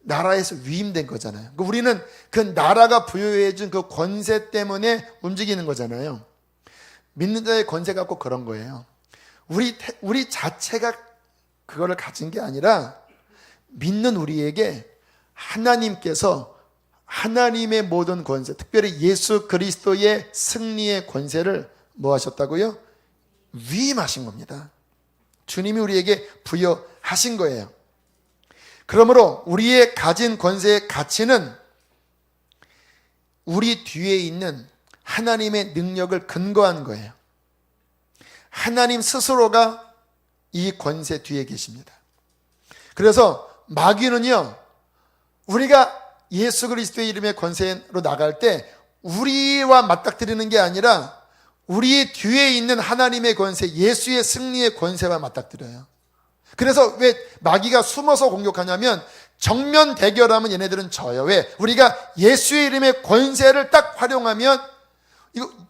나라에서 위임된 거잖아요. 우리는 그 나라가 부여해준 그 권세 때문에 움직이는 거잖아요. 믿는 자의 권세가 꼭 그런 거예요. 우리 자체가 그거를 가진 게 아니라 믿는 우리에게 하나님께서 하나님의 모든 권세, 특별히 예수 그리스도의 승리의 권세를 뭐 하셨다고요? 위임하신 겁니다. 주님이 우리에게 부여하신 거예요. 그러므로 우리의 가진 권세의 가치는 우리 뒤에 있는 하나님의 능력을 근거한 거예요. 하나님 스스로가 이 권세 뒤에 계십니다. 그래서 마귀는요, 우리가 예수 그리스도의 이름의 권세로 나갈 때 우리와 맞닥뜨리는 게 아니라 우리 뒤에 있는 하나님의 권세, 예수의 승리의 권세와 맞닥뜨려요. 그래서 왜 마귀가 숨어서 공격하냐면 정면 대결하면 얘네들은 져요. 왜? 우리가 예수의 이름의 권세를 딱 활용하면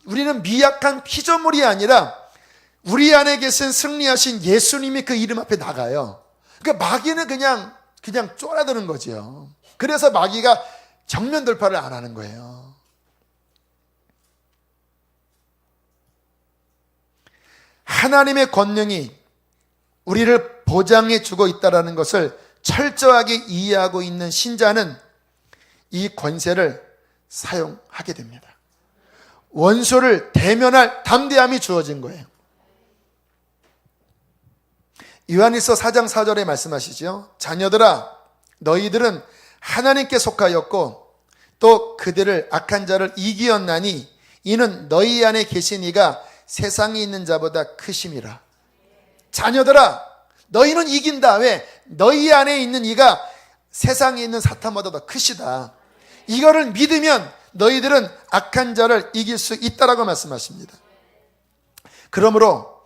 우리는 미약한 피조물이 아니라 우리 안에 계신 승리하신 예수님이 그 이름 앞에 나가요. 그러니까 마귀는 그냥 쫄아드는 거죠. 그래서 마귀가 정면 돌파를 안 하는 거예요. 하나님의 권능이 우리를 보장해 주고 있다는 것을 철저하게 이해하고 있는 신자는 이 권세를 사용하게 됩니다. 원수를 대면할 담대함이 주어진 거예요. 요한일서 4장 4절에 말씀하시죠. 자녀들아, 너희들은 하나님께 속하였고 또 그들을 악한 자를 이기었나니 이는 너희 안에 계신 이가 세상에 있는 자보다 크심이라. 자녀들아, 너희는 이긴다. 왜? 너희 안에 있는 이가 세상에 있는 사탄보다 더 크시다. 이거를 믿으면 너희들은 악한 자를 이길 수 있다라고 말씀하십니다. 그러므로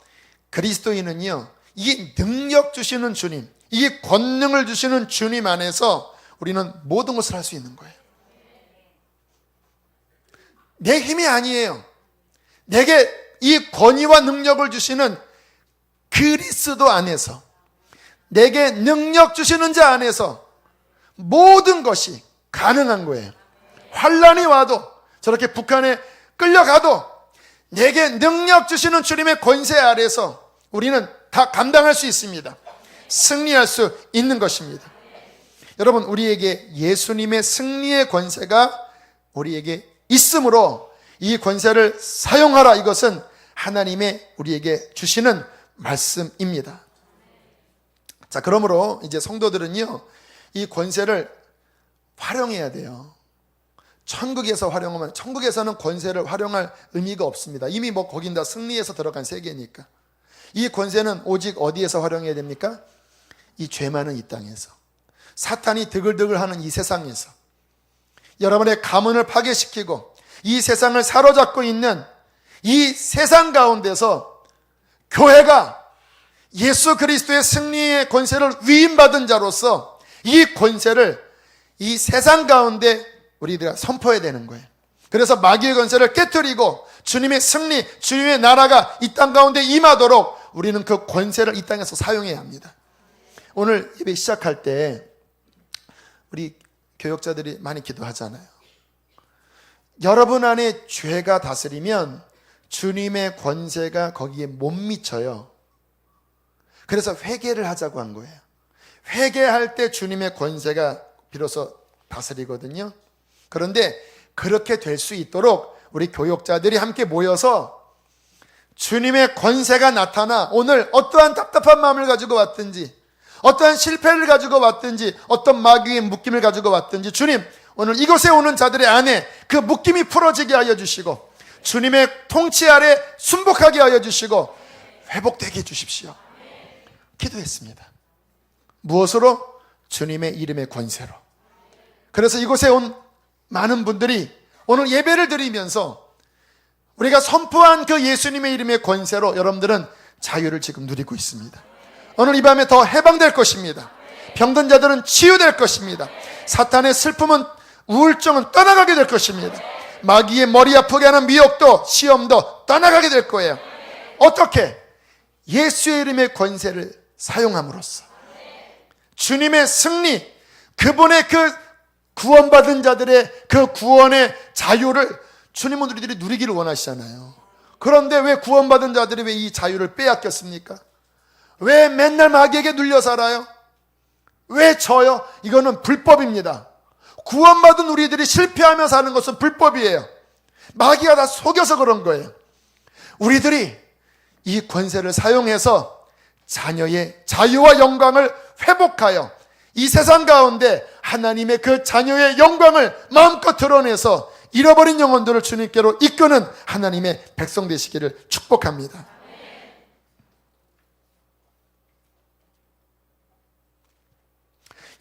그리스도인은요, 이 능력 주시는 주님, 이 권능을 주시는 주님 안에서 우리는 모든 것을 할 수 있는 거예요. 내 힘이 아니에요. 내게 이 권위와 능력을 주시는 그리스도 안에서, 내게 능력 주시는 자 안에서 모든 것이 가능한 거예요. 환란이 와도, 저렇게 북한에 끌려가도 내게 능력 주시는 주님의 권세 아래서 우리는 다 감당할 수 있습니다. 승리할 수 있는 것입니다. 여러분, 우리에게 예수님의 승리의 권세가 우리에게 있으므로 이 권세를 사용하라. 이것은 하나님의 우리에게 주시는 말씀입니다. 자, 그러므로 이제 성도들은요, 이 권세를 활용해야 돼요. 천국에서 활용하면, 천국에서는 권세를 활용할 의미가 없습니다. 이미 뭐 거긴 다 승리해서 들어간 세계니까. 이 권세는 오직 어디에서 활용해야 됩니까? 이 죄 많은 이 땅에서, 사탄이 드글드글하는 이 세상에서, 여러분의 가문을 파괴시키고 이 세상을 사로잡고 있는 이 세상 가운데서 교회가 예수 그리스도의 승리의 권세를 위임받은 자로서 이 권세를 이 세상 가운데 우리가 선포해야 되는 거예요. 그래서 마귀의 권세를 깨뜨리고 주님의 승리, 주님의 나라가 이 땅 가운데 임하도록 우리는 그 권세를 이 땅에서 사용해야 합니다. 오늘 예배 시작할 때 우리 교역자들이 많이 기도하잖아요. 여러분 안에 죄가 다스리면 주님의 권세가 거기에 못 미쳐요. 그래서 회개를 하자고 한 거예요. 회개할 때 주님의 권세가 비로소 다스리거든요. 그런데 그렇게 될 수 있도록 우리 교역자들이 함께 모여서 주님의 권세가 나타나 오늘 어떠한 답답한 마음을 가지고 왔든지, 어떠한 실패를 가지고 왔든지, 어떤 마귀의 묶임을 가지고 왔든지, 주님, 오늘 이곳에 오는 자들의 안에 그 묶임이 풀어지게 하여 주시고 주님의 통치 아래 순복하게 하여 주시고 회복되게 해주십시오. 기도했습니다. 무엇으로? 주님의 이름의 권세로. 그래서 이곳에 온 많은 분들이 오늘 예배를 드리면서 우리가 선포한 그 예수님의 이름의 권세로 여러분들은 자유를 지금 누리고 있습니다. 오늘 이 밤에 더 해방될 것입니다. 병든 자들은 치유될 것입니다. 사탄의 슬픔은, 우울증은 떠나가게 될 것입니다. 마귀의 머리 아프게 하는 미혹도, 시험도 떠나가게 될 거예요. 어떻게? 예수의 이름의 권세를 사용함으로써 주님의 승리, 그분의 그 구원받은 자들의 그 구원의 자유를 주님은 우리들이 누리기를 원하시잖아요. 그런데 왜 구원받은 자들이 왜 이 자유를 빼앗겼습니까? 왜 맨날 마귀에게 눌려 살아요? 왜 져요? 이거는 불법입니다. 구원받은 우리들이 실패하며 사는 것은 불법이에요. 마귀가 다 속여서 그런 거예요. 우리들이 이 권세를 사용해서 자녀의 자유와 영광을 회복하여 이 세상 가운데 하나님의 그 자녀의 영광을 마음껏 드러내서 잃어버린 영혼들을 주님께로 이끄는 하나님의 백성 되시기를 축복합니다.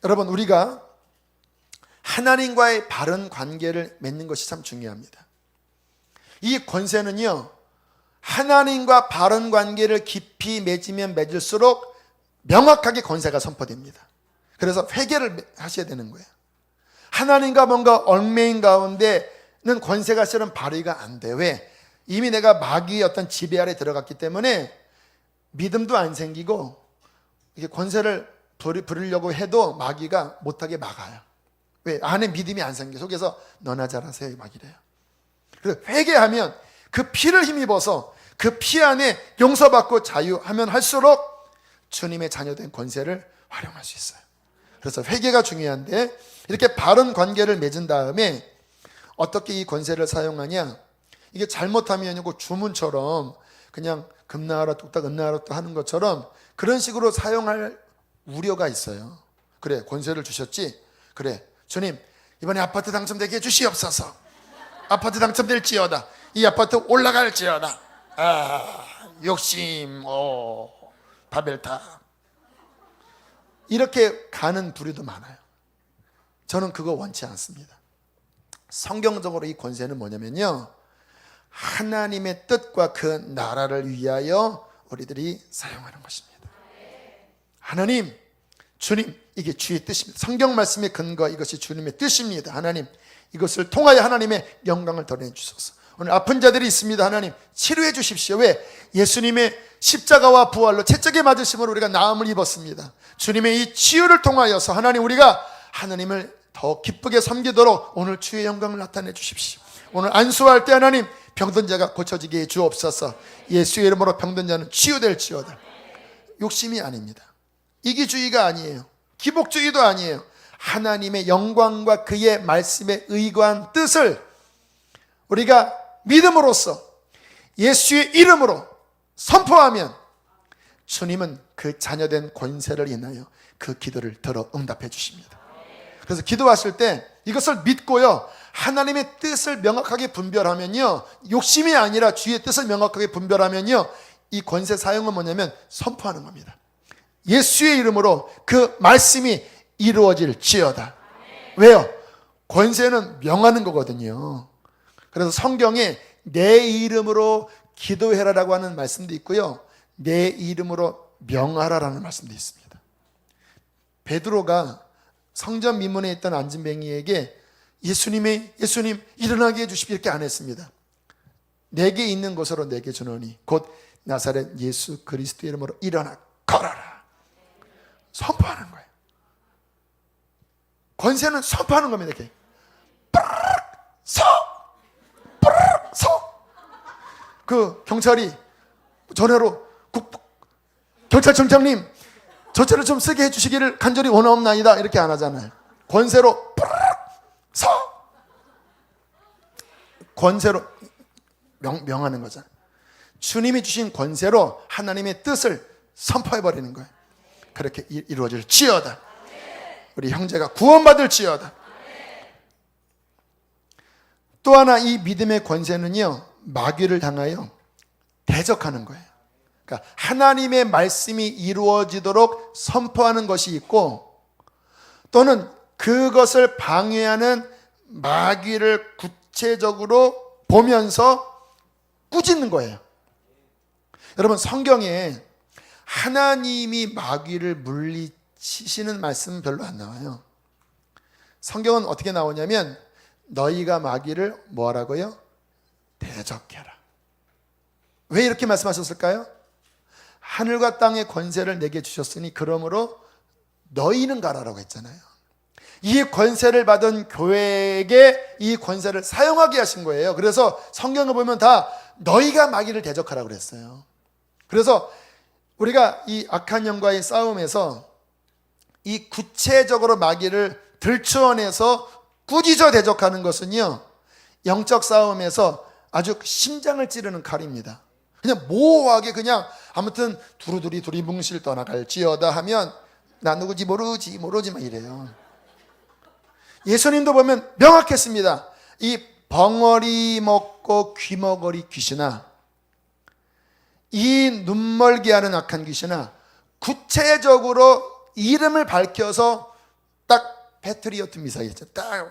여러분, 우리가 하나님과의 바른 관계를 맺는 것이 참 중요합니다. 이 권세는요, 하나님과 바른 관계를 깊이 맺으면 맺을수록 명확하게 권세가 선포됩니다. 그래서 회개를 하셔야 되는 거예요. 하나님과 뭔가 얽매인 가운데는 권세가 실은 발휘가 안 돼. 왜? 이미 내가 마귀의 어떤 지배 아래 들어갔기 때문에 믿음도 안 생기고 이게 권세를 부리려고 해도 마귀가 못하게 막아요. 왜? 안에 믿음이 안 생겨. 속에서 너나 잘하세요 막 이래요. 그래서 회개하면 그 피를 힘입어서 그 피 안에 용서받고 자유하면 할수록 주님의 자녀된 권세를 활용할 수 있어요. 그래서 회개가 중요한데, 이렇게 바른 관계를 맺은 다음에 어떻게 이 권세를 사용하냐, 이게 잘못하면 아니고 주문처럼 그냥 금나하라 뚝딱 은나하라 뚝딱 하는 것처럼 그런 식으로 사용할 우려가 있어요. 그래, 권세를 주셨지? 그래, 주님 이번에 아파트 당첨되게 해주시옵소서. 아파트 당첨될지어다. 이 아파트 올라갈지어다. 욕심, 바벨탑. 이렇게 가는 부류도 많아요. 저는 그거 원치 않습니다. 성경적으로 이 권세는 뭐냐면요, 하나님의 뜻과 그 나라를 위하여 우리들이 사용하는 것입니다. 하나님, 주님, 이게 주의 뜻입니다. 성경 말씀의 근거, 이것이 주님의 뜻입니다. 하나님, 이것을 통하여 하나님의 영광을 드러내 주소서. 오늘 아픈 자들이 있습니다. 하나님, 치료해 주십시오. 왜? 예수님의 십자가와 부활로 채찍에 맞으심으로 우리가 나음을 입었습니다. 주님의 이 치유를 통하여서 하나님, 우리가 하나님을 더 기쁘게 섬기도록 오늘 주의 영광을 나타내 주십시오. 오늘 안수할 때 하나님, 병든 자가 고쳐지게 해 주옵소서. 예수의 이름으로 병든 자는 치유될지어다. 욕심이 아닙니다. 이기주의가 아니에요. 기복주의도 아니에요. 하나님의 영광과 그의 말씀에 의거한 뜻을 우리가 믿음으로써 예수의 이름으로 선포하면 주님은 그 자녀된 권세를 인하여 그 기도를 들어 응답해 주십니다. 그래서 기도하실 때 이것을 믿고요, 하나님의 뜻을 명확하게 분별하면요, 욕심이 아니라 주의 뜻을 명확하게 분별하면요, 이 권세 사용은 뭐냐면 선포하는 겁니다. 예수의 이름으로 그 말씀이 이루어질지어다. 왜요? 권세는 명하는 거거든요. 그래서 성경에 내 이름으로 기도해라라고 하는 말씀도 있고요, 내 이름으로 명하라라는 말씀도 있습니다. 베드로가 성전 미문에 있던 안진뱅이에게 예수님 일어나게 해주십시오 이렇게 안 했습니다. 내게 있는 것으로 내게 주노니 곧 나사렛 예수 그리스도의 이름으로 일어나 걸어라. 선포하는 거예요. 권세는 선포하는 겁니다. 이렇게 서. 그 경찰이 전화로 경찰청장님 저체를 좀 쓰게 해주시기를 간절히 원하옵나이다 이렇게 안 하잖아요. 권세로 서. 권세로 명하는 거잖아요. 주님이 주신 권세로 하나님의 뜻을 선포해버리는 거예요. 그렇게 이루어질지어다. 우리 형제가 구원받을지어다. 또 하나 이 믿음의 권세는요, 마귀를 향하여 대적하는 거예요. 그러니까 하나님의 말씀이 이루어지도록 선포하는 것이 있고, 또는 그것을 방해하는 마귀를 구체적으로 보면서 꾸짖는 거예요. 여러분, 성경에 하나님이 마귀를 물리치시는 말씀은 별로 안 나와요. 성경은 어떻게 나오냐면 너희가 마귀를 뭐하라고요? 대적해라. 왜 이렇게 말씀하셨을까요? 하늘과 땅의 권세를 내게 주셨으니 그러므로 너희는 가라라고 했잖아요. 이 권세를 받은 교회에게 이 권세를 사용하게 하신 거예요. 그래서 성경을 보면 다 너희가 마귀를 대적하라고 그랬어요. 그래서 우리가 이 악한 영과의 싸움에서 이 구체적으로 마귀를 들추어내서 꾸짖어 대적하는 것은요, 영적 싸움에서 아주 심장을 찌르는 칼입니다. 그냥 모호하게 그냥 아무튼 두루두리 두리뭉실 떠나갈지어다 하면 나 누구지 모르지 막 이래요. 예수님도 보면 명확했습니다. 이 벙어리 먹고 귀머거리 귀신아, 이 눈멀게 하는 악한 귀신아, 구체적으로 이름을 밝혀서 딱 패트리어트 미사일 있잖아요.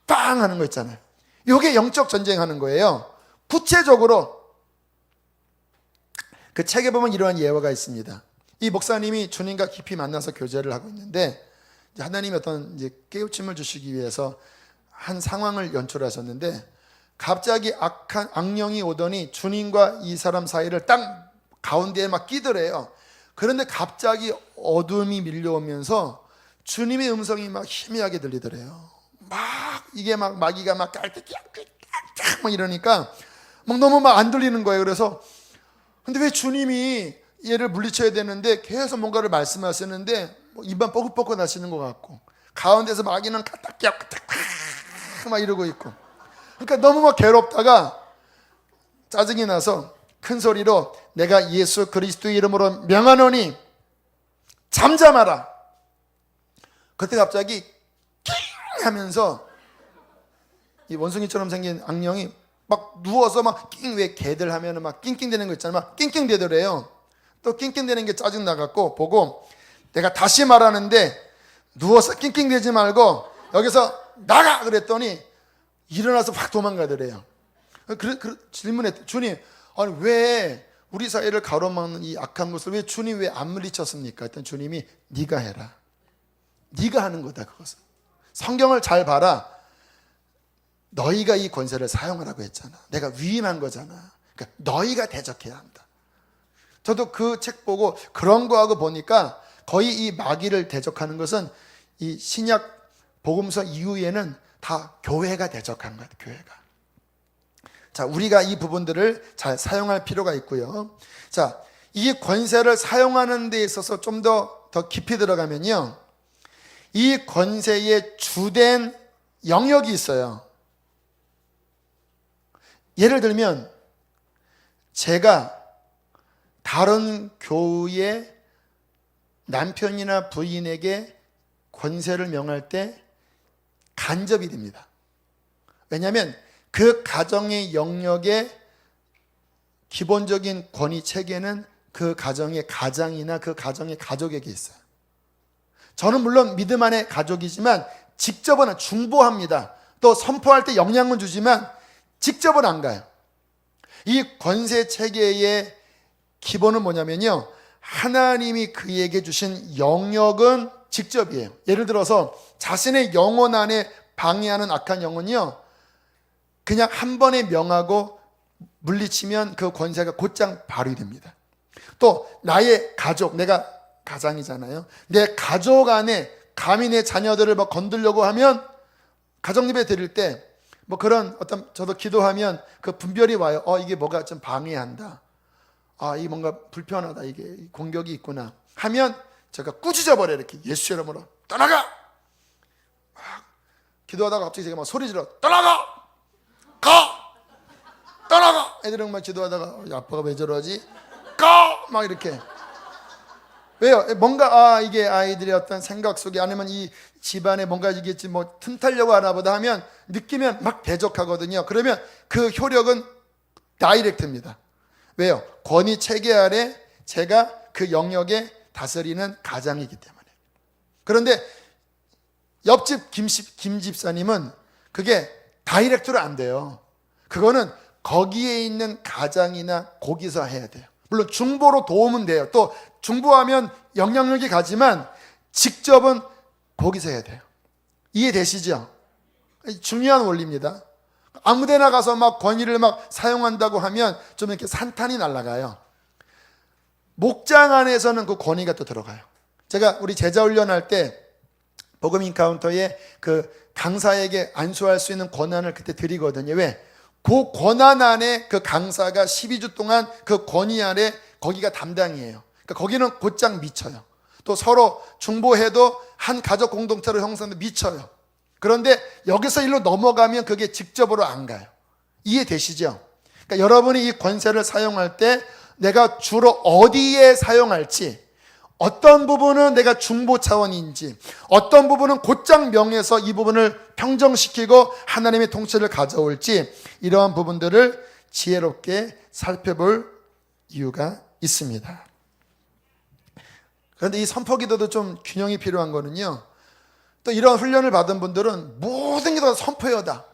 딱빵 하는 거 있잖아요. 이게 영적 전쟁하는 거예요. 구체적으로. 그 책에 보면 이러한 예화가 있습니다. 이 목사님이 주님과 깊이 만나서 교제를 하고 있는데, 하나님이 어떤 이제 깨우침을 주시기 위해서 한 상황을 연출하셨는데, 갑자기 악한 악령이 오더니 주님과 이 사람 사이를 딱 가운데에 막 끼더래요. 그런데 갑자기 어둠이 밀려오면서 주님의 음성이 막 희미하게 들리더래요. 막 이게 막 마귀가 막 깔때깍깍 막 이러니까 막 너무 막 안 들리는 거예요. 그래서 근데 왜 주님이 얘를 물리쳐야 되는데 계속 뭔가를 말씀하시는데 뭐 입만 뻐긋뻐긋 하시는 것 같고, 가운데서 마귀는 까딱까딱 막 이러고 있고, 그러니까 너무 막 괴롭다가 짜증이 나서 큰 소리로 내가 예수 그리스도의 이름으로 명하노니 잠잠하라. 그때 갑자기 낑 하면서 이 원숭이처럼 생긴 악령이 막 누워서 막 낑, 왜 개들 하면은 막 낑낑대는 거 있잖아요. 막 낑낑대더래요. 또 낑낑대는 게 짜증 나갖고 보고, 내가 다시 말하는데 누워서 낑낑대지 말고 여기서 나가 그랬더니 일어나서 확 도망가더래요. 질문했대. 주님, 아니 왜 우리 사이를 가로막는 이 악한 것을 왜 주님 왜 안 물리쳤습니까? 했더니 주님이 네가 해라. 네가 하는 거다 그것은. 성경을 잘 봐라. 너희가 이 권세를 사용하라고 했잖아. 내가 위임한 거잖아. 그러니까 너희가 대적해야 한다. 저도 그 책 보고 그런 거하고 보니까 거의 이 마귀를 대적하는 것은 이 신약 복음서 이후에는 다 교회가 대적한 거예요. 교회가. 자, 우리가 이 부분들을 잘 사용할 필요가 있고요. 자, 이 권세를 사용하는 데 있어서 좀 더 깊이 들어가면요, 이 권세의 주된 영역이 있어요. 예를 들면 제가 다른 교우의 남편이나 부인에게 권세를 명할 때 간접이 됩니다. 왜냐하면 그 가정의 영역의 기본적인 권위 체계는 그 가정의 가장이나 그 가정의 가족에게 있어요. 저는 물론 믿음 안의 가족이지만 직접은 중보합니다. 또 선포할 때 영향은 주지만 직접은 안 가요. 이 권세 체계의 기본은 뭐냐면요, 하나님이 그에게 주신 영역은 직접이에요. 예를 들어서 자신의 영혼 안에 방해하는 악한 영혼이요, 그냥 한 번에 명하고 물리치면 그 권세가 곧장 발휘됩니다. 또 나의 가족, 내가 가장이잖아요. 내 가족 안에 감히 내 자녀들을 막 건들려고 하면 가정 예배 드릴 때 뭐 그런 어떤, 저도 기도하면 그 분별이 와요. 이게 뭐가 좀 방해한다. 이 뭔가 불편하다. 이게 공격이 있구나. 하면 제가 꾸짖어 버려요. 이렇게 예수 이름으로 떠나가. 기도하다가 갑자기 제가 막 소리 질러 떠나가. 가. 떠나가. 애들은 막 기도하다가 아빠가 왜 저러지? 가. 막 이렇게. 왜요? 뭔가 이게 아이들의 어떤 생각 속에, 아니면 이 집안에 뭔가 이게 뭐 틈타려고 하나 보다 하면 느끼면 막 대적하거든요. 그러면 그 효력은 다이렉트입니다. 왜요? 권위 체계 아래 제가 그 영역에 다스리는 가장이기 때문에. 그런데 옆집 김 집사님은 그게 다이렉트로 안 돼요. 그거는 거기에 있는 가장이나 거기서 해야 돼요. 물론 중보로 도움은 돼요. 또 중보하면 영향력이 가지만 직접은 거기서 해야 돼요. 이해되시죠? 중요한 원리입니다. 아무데나 가서 막 권위를 막 사용한다고 하면 좀 이렇게 산탄이 날아가요. 목장 안에서는 그 권위가 또 들어가요. 제가 우리 제자 훈련할 때 복음 인카운터에 그 강사에게 안수할 수 있는 권한을 그때 드리거든요. 왜? 그 권한 안에 그 강사가 12주 동안 그 권위 아래 거기가 담당이에요. 그러니까 거기는 곧장 미쳐요. 또 서로 중보해도 한 가족 공동체로 형성돼 미쳐요. 그런데 여기서 일로 넘어가면 그게 직접으로 안 가요. 이해되시죠? 그러니까 여러분이 이 권세를 사용할 때 내가 주로 어디에 사용할지, 어떤 부분은 내가 중보 차원인지, 어떤 부분은 곧장 명해서 이 부분을 평정시키고 하나님의 통치를 가져올지, 이러한 부분들을 지혜롭게 살펴볼 이유가 있습니다. 그런데 이 선포기도도 좀 균형이 필요한 거는요, 또 이런 훈련을 받은 분들은 모든 기도가 선포여다.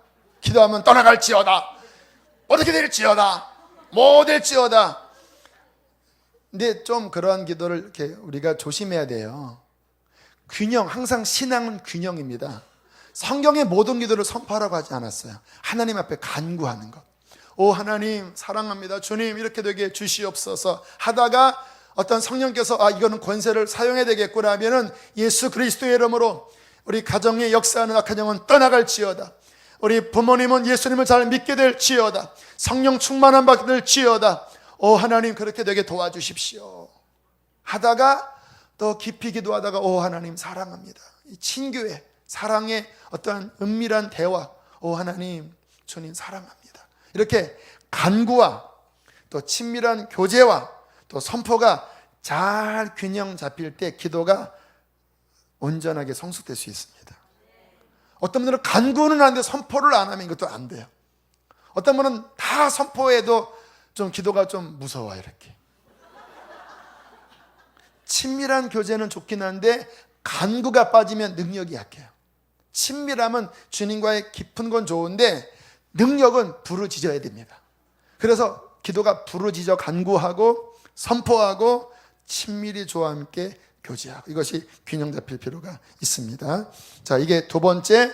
기도하면 떠나갈지어다, 어떻게 될지어다, 뭐 될지어다. 근데 좀 그러한 기도를 이렇게 우리가 조심해야 돼요. 균형, 항상 신앙은 균형입니다. 성경의 모든 기도를 선포하라고 하지 않았어요. 하나님 앞에 간구하는 것. 오 하나님 사랑합니다, 주님 이렇게 되게 주시옵소서 하다가 어떤 성령께서 이거는 권세를 사용해야 되겠구나 하면은 예수 그리스도의 이름으로 우리 가정의 역사하는 악한 영은 떠나갈지어다, 우리 부모님은 예수님을 잘 믿게 될지어다, 성령 충만한 받게 될지어다, 오 하나님 그렇게 되게 도와주십시오 하다가 또 깊이 기도하다가 오 하나님 사랑합니다, 이 친교의 사랑의 어떤 은밀한 대화, 오 하나님 주님 사랑합니다, 이렇게 간구와 또 친밀한 교제와 또 선포가 잘 균형 잡힐 때 기도가 온전하게 성숙될 수 있습니다. 어떤 분들은 간구는 하는데 선포를 안 하면 이것도 안 돼요. 어떤 분은 다 선포해도 좀 기도가 좀 무서워요. 이렇게 친밀한 교제는 좋긴 한데 간구가 빠지면 능력이 약해요. 친밀함은 주님과의 깊은 건 좋은데 능력은 부르짖어야 됩니다. 그래서 기도가 부르짖어 간구하고 선포하고 친밀히 저와 함께 교제하고, 이것이 균형 잡힐 필요가 있습니다. 자, 이게 두 번째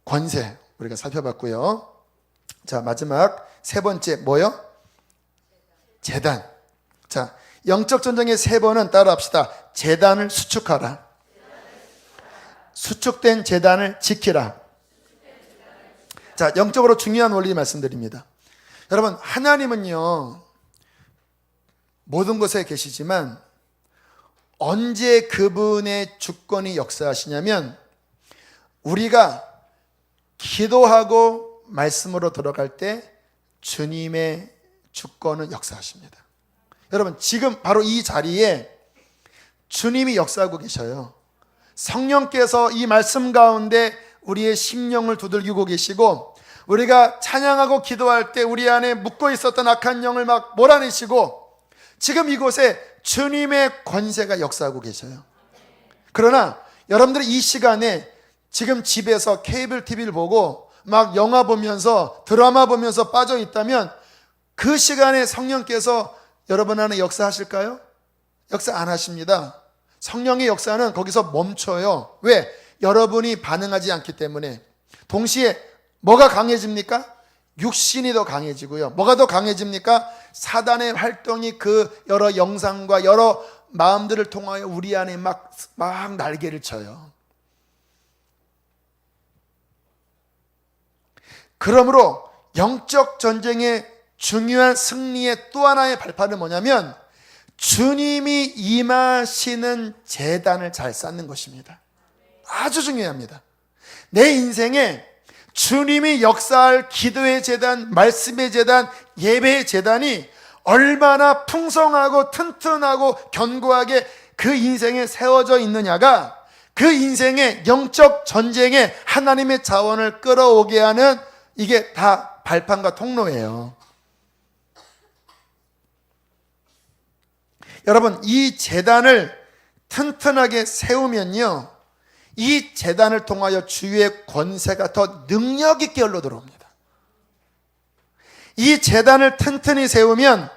권세 우리가 살펴봤고요. 자, 마지막 세 번째 뭐요? 제단. 자, 영적 전쟁의 세 번은 따라합시다. 제단을 수축하라, 수축된 제단을 지키라. 자, 영적으로 중요한 원리 말씀드립니다. 여러분, 하나님은요 모든 곳에 계시지만 언제 그분의 주권이 역사하시냐면 우리가 기도하고 말씀으로 들어갈 때 주님의 주권은 역사하십니다. 여러분, 지금 바로 이 자리에 주님이 역사하고 계셔요. 성령께서 이 말씀 가운데 우리의 심령을 두들기고 계시고, 우리가 찬양하고 기도할 때 우리 안에 묻고 있었던 악한 영을 막 몰아내시고, 지금 이곳에 주님의 권세가 역사하고 계셔요. 그러나 여러분들이 이 시간에 지금 집에서 케이블 TV를 보고 막 영화 보면서 드라마 보면서 빠져 있다면 그 시간에 성령께서 여러분 안에 역사하실까요? 역사 안 하십니다. 성령의 역사는 거기서 멈춰요. 왜? 여러분이 반응하지 않기 때문에. 동시에 뭐가 강해집니까? 육신이 더 강해지고요. 뭐가 더 강해집니까? 사단의 활동이 그 여러 영상과 여러 마음들을 통하여 우리 안에 막 날개를 쳐요. 그러므로 영적 전쟁의 중요한 승리의 또 하나의 발판은 뭐냐면 주님이 임하시는 제단을 잘 쌓는 것입니다. 아주 중요합니다. 내 인생에 주님이 역사할 기도의 제단, 말씀의 제단, 예배의 제단이 얼마나 풍성하고 튼튼하고 견고하게 그 인생에 세워져 있느냐가 그 인생의 영적 전쟁에 하나님의 자원을 끌어오게 하는, 이게 다 발판과 통로예요. 여러분, 이 제단을 튼튼하게 세우면요, 이 제단을 통하여 주의 권세가 더 능력 있게 흘러 들어옵니다. 이 제단을 튼튼히 세우면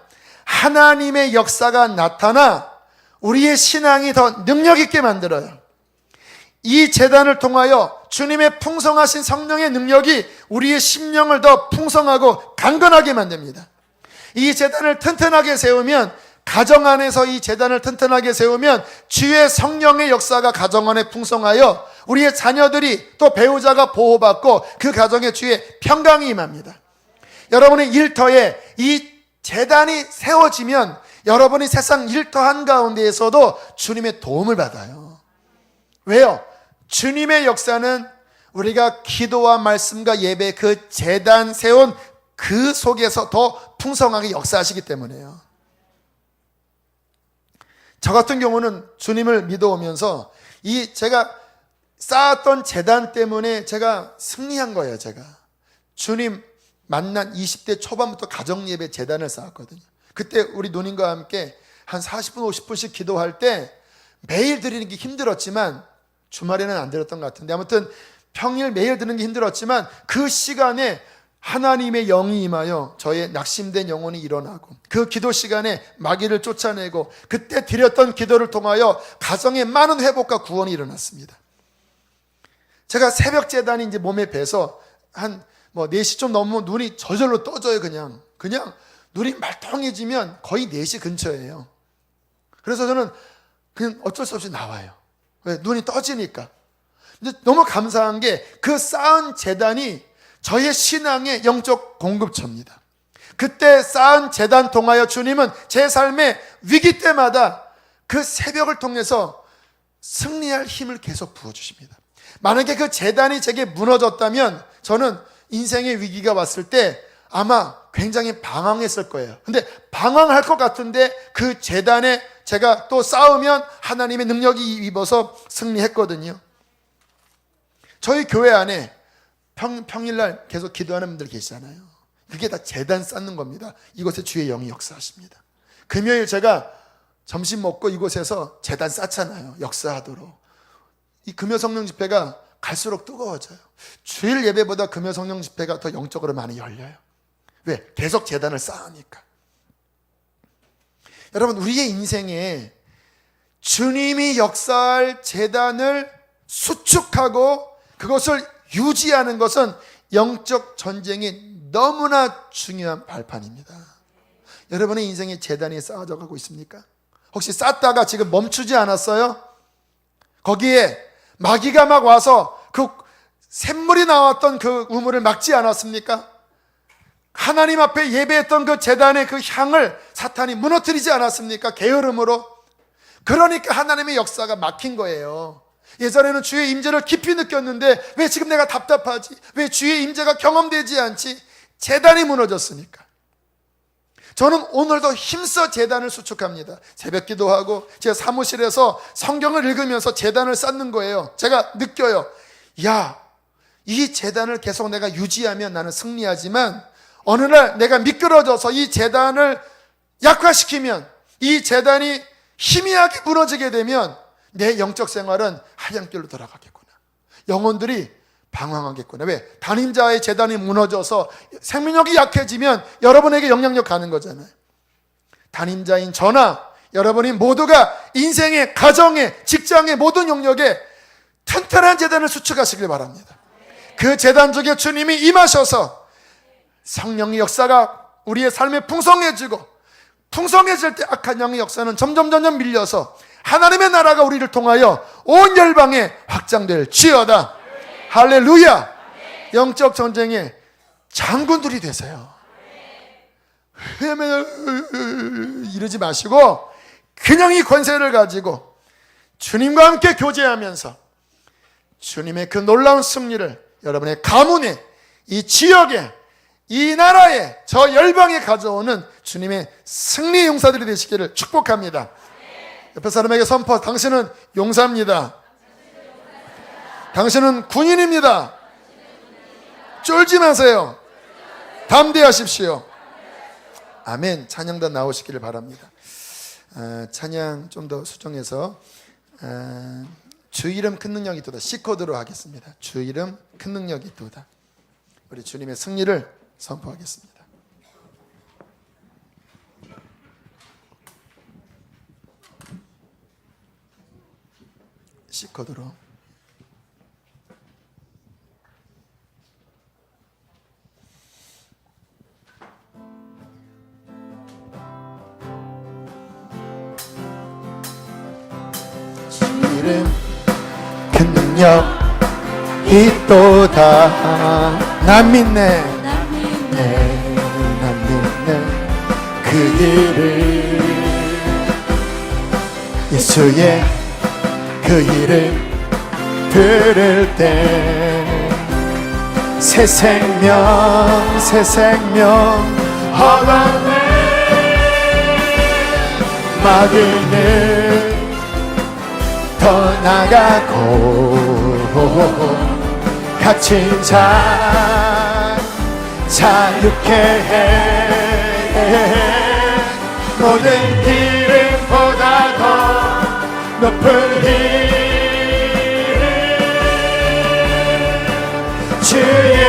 하나님의 역사가 나타나 우리의 신앙이 더 능력 있게 만들어요. 이 제단을 통하여 주님의 풍성하신 성령의 능력이 우리의 심령을 더 풍성하고 강건하게 만듭니다. 이 제단을 튼튼하게 세우면, 가정 안에서 이 제단을 튼튼하게 세우면 주의 성령의 역사가 가정 안에 풍성하여 우리의 자녀들이 또 배우자가 보호받고 그 가정에 주의 평강이 임합니다. 여러분의 일터에 이 제단이 세워지면 여러분이 세상 일터 한가운데에서도 주님의 도움을 받아요. 왜요? 주님의 역사는 우리가 기도와 말씀과 예배 그 제단 세운 그 속에서 더 풍성하게 역사하시기 때문에요. 저 같은 경우는 주님을 믿어오면서 제가 쌓았던 제단 때문에 제가 승리한 거예요. 제가 주님 만난 20대 초반부터 가정예배 제단을 쌓았거든요. 그때 우리 누님과 함께 한 40분 50분씩 기도할 때 매일 드리는 게 힘들었지만, 주말에는 안 드렸던 것 같은데 아무튼 평일 매일 드리는 게 힘들었지만 그 시간에 하나님의 영이 임하여 저의 낙심된 영혼이 일어나고, 그 기도 시간에 마귀를 쫓아내고, 그때 드렸던 기도를 통하여 가정에 많은 회복과 구원이 일어났습니다. 제가 새벽 제단이 이제 몸에 배서 한 4시 좀 넘으면 눈이 저절로 떠져요. 그냥 눈이 말똥해지면 거의 4시 근처예요. 그래서 저는 그냥 어쩔 수 없이 나와요. 왜? 눈이 떠지니까. 근데 너무 감사한 게 그 쌓은 제단이 저의 신앙의 영적 공급처입니다. 그때 쌓은 제단 통하여 주님은 제 삶의 위기 때마다 그 새벽을 통해서 승리할 힘을 계속 부어주십니다. 만약에 그 제단이 제게 무너졌다면 저는 인생의 위기가 왔을 때 아마 굉장히 방황했을 거예요. 근데 방황할 것 같은데 그 제단에 제가 또 싸우면 하나님의 능력이 입어서 승리했거든요. 저희 교회 안에 평일날 계속 기도하는 분들 계시잖아요. 그게 다 제단 쌓는 겁니다. 이곳에 주의 영이 역사하십니다. 금요일 제가 점심 먹고 이곳에서 제단 쌓잖아요. 역사하도록. 이 금요 성령 집회가 갈수록 뜨거워져요. 주일 예배보다 금요 성령 집회가 더 영적으로 많이 열려요. 왜? 계속 제단을 쌓으니까. 여러분, 우리의 인생에 주님이 역사할 제단을 수축하고 그것을 유지하는 것은 영적 전쟁이 너무나 중요한 발판입니다. 여러분의 인생에 제단이 쌓아져 가고 있습니까? 혹시 쌓다가 지금 멈추지 않았어요? 거기에 마귀가 막 와서 그 샘물이 나왔던 그 우물을 막지 않았습니까? 하나님 앞에 예배했던 그 제단의 그 향을 사탄이 무너뜨리지 않았습니까? 게으름으로. 그러니까 하나님의 역사가 막힌 거예요. 예전에는 주의 임재를 깊이 느꼈는데 왜 지금 내가 답답하지? 왜 주의 임재가 경험되지 않지? 제단이 무너졌으니까. 저는 오늘도 힘써 제단을 수축합니다. 새벽 기도하고 제 사무실에서 성경을 읽으면서 제단을 쌓는 거예요. 제가 느껴요. 이 제단을 계속 내가 유지하면 나는 승리하지만 어느 날 내가 미끄러져서 이 제단을 약화시키면, 이 제단이 희미하게 무너지게 되면 내 영적 생활은 하얀길로 돌아가겠구나. 영혼들이 방황하겠구나. 왜? 단임자의 제단이 무너져서 생명력이 약해지면 여러분에게 영향력 가는 거잖아요. 단임자인 저나 여러분이 모두가 인생의, 가정의, 직장의 모든 영역에 튼튼한 제단을 수축하시길 바랍니다. 그 제단 중에 주님이 임하셔서 성령의 역사가 우리의 삶에 풍성해지고, 풍성해질 때 악한 영의 역사는 점점 밀려서 하나님의 나라가 우리를 통하여 온 열방에 확장될지어다. 할렐루야. 영적 전쟁의 장군들이 되세요. 이러지 마시고 그냥 이 권세를 가지고 주님과 함께 교제하면서 주님의 그 놀라운 승리를 여러분의 가문에, 이 지역에, 이 나라에, 저 열방에 가져오는 주님의 승리 용사들이 되시기를 축복합니다. 옆에 사람에게 선포. 당신은 용사입니다. 당신은 군인입니다. 쫄지 마세요. 담대하십시오. 아멘. 찬양단 나오시기를 바랍니다. 찬양 좀 더 수정해서 주 이름 큰 능력이 있도다. C코드로 하겠습니다. 주 이름 큰 능력이 있도다. 우리 주님의 승리를 선포하겠습니다. C코드로. 주 이름 큰 능력 있도다. 난 믿네. 난 믿네. 그 일을, 예수의 그 일을 들을 때 새 생명 새 생명 얻었네. 마귀는 떠나가고 갇힌 자 자유케 해. 모든 기름보다 더 높은 이름 주의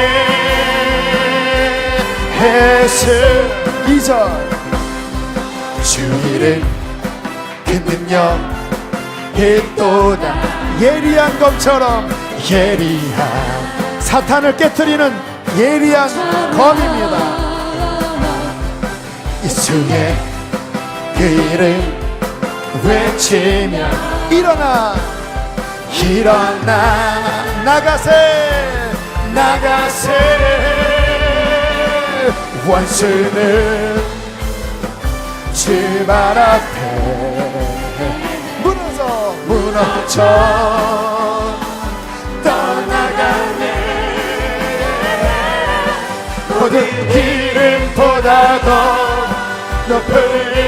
예수. 2절 주 이름 그 능력 있도다. 예리한 검처럼 예리한 사탄을 깨트리는 예리한 검입니다. 예수의 그 이름 외치며 일어나 일어나 나가세 나가세. 원수는 주 발 앞에 무너져 떠나가네. 모든 기름보다 더 높은 이름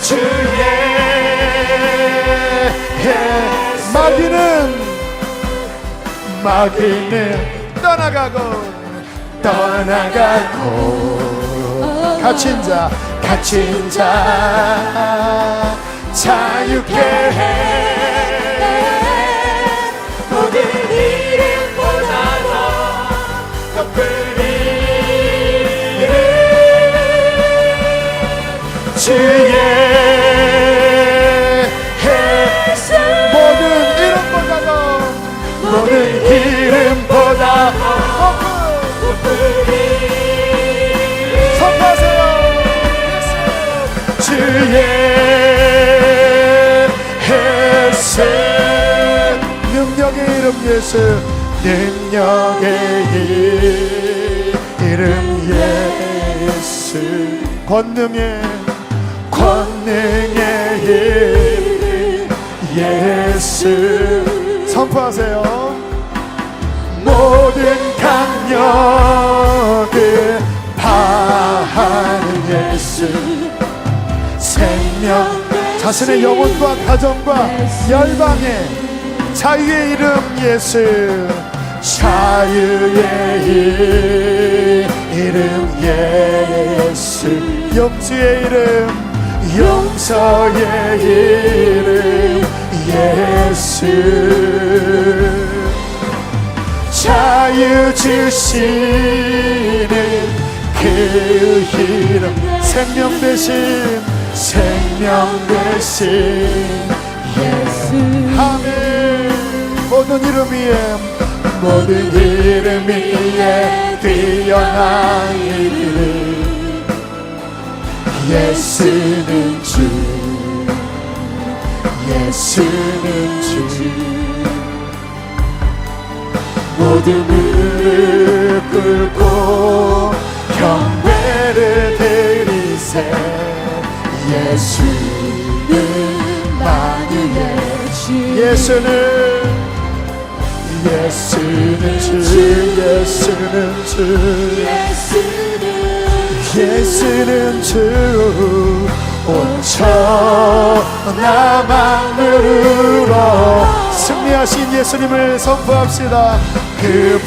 주의 마귀는 떠나가고 갇힌 자 자유케 해. 모든 이름보다 더 높은 이름 주의 예수. 모든 이름보다 더 높은 이름 선포하세요. 주의 예수. 능력의 이름 예수. 능력의 이름 예수. 권능의 이름 예수. 선포하세요. 모든 강력을 파하는 예수. 생명 자신의 영혼과 가정과 열방의 자유의 이름 예수. 자유의 이름 예수. 영주의 이름 용서의 이름 예수. 자유 주시는 그 이름. 생명 대신 예수. 아멘. 모든 이름 위에 뛰어난 이름 예수는 주. 모든 무릎 꿇고 경배를 드리세. 예수는 만유의 주. 예수는 주. 온 천하 만물으로 승리하신 예수님을 선포합시다. 그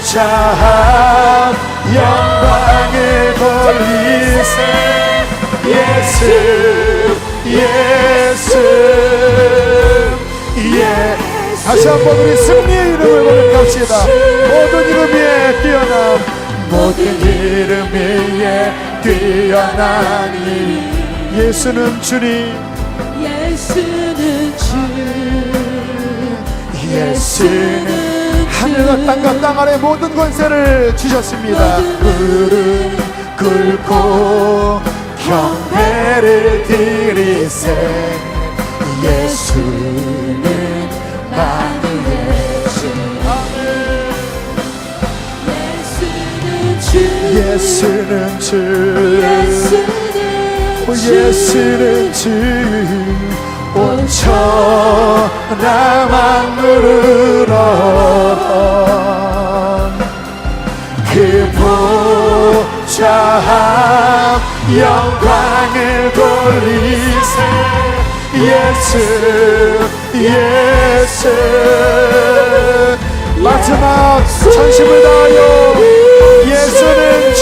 보좌 영광을 돌리세. 다시 한번 우리 승리의 이름을 고백합시다. 모든 이름 위에 뛰어난 모든 이름 위에 뛰어난 이름 예수는 주님. 예수는 하늘과 땅과 땅 아래 모든 권세를 주셨습니다. 무릎 꿇고 경배를 드리세. 예수는 만유의 주. 예수는 주. 온 온 천하 만물을 얻어 그 보좌 영광을 돌리세 예수 마지막 전심을 다하여 예수는 주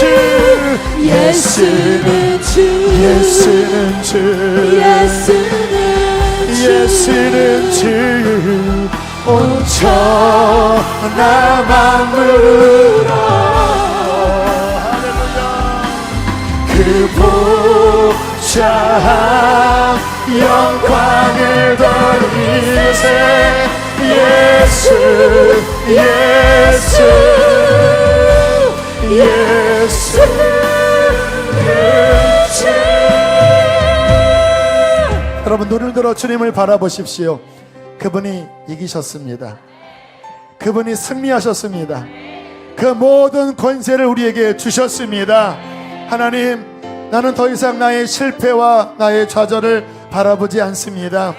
예수는 주 예수는 주 예수는 주 온 천하 만물을 그 보좌 영광을 돌리세 예수 여러분 눈을 들어 주님을 바라보십시오. 그분이 이기셨습니다. 그분이 승리하셨습니다. 그 모든 권세를 우리에게 주셨습니다. 하나님, 나는 더 이상 나의 실패와 나의 좌절을 바라보지 않습니다.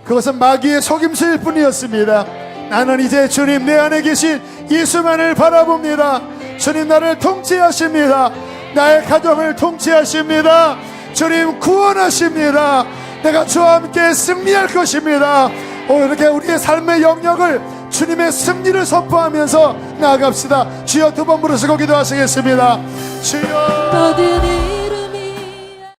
그것은 마귀의 속임수일 뿐이었습니다. 나는 이제 주님 내 안에 계신 예수만을 바라봅니다. 주님 나를 통치하십니다. 나의 가정을 통치하십니다. 주님 구원하십니다. 내가 주와 함께 승리할 것입니다. 이렇게 우리의 삶의 영역을 주님의 승리를 선포하면서 나아갑시다. 주여 두 번 부르시고 기도하시겠습니다. 주여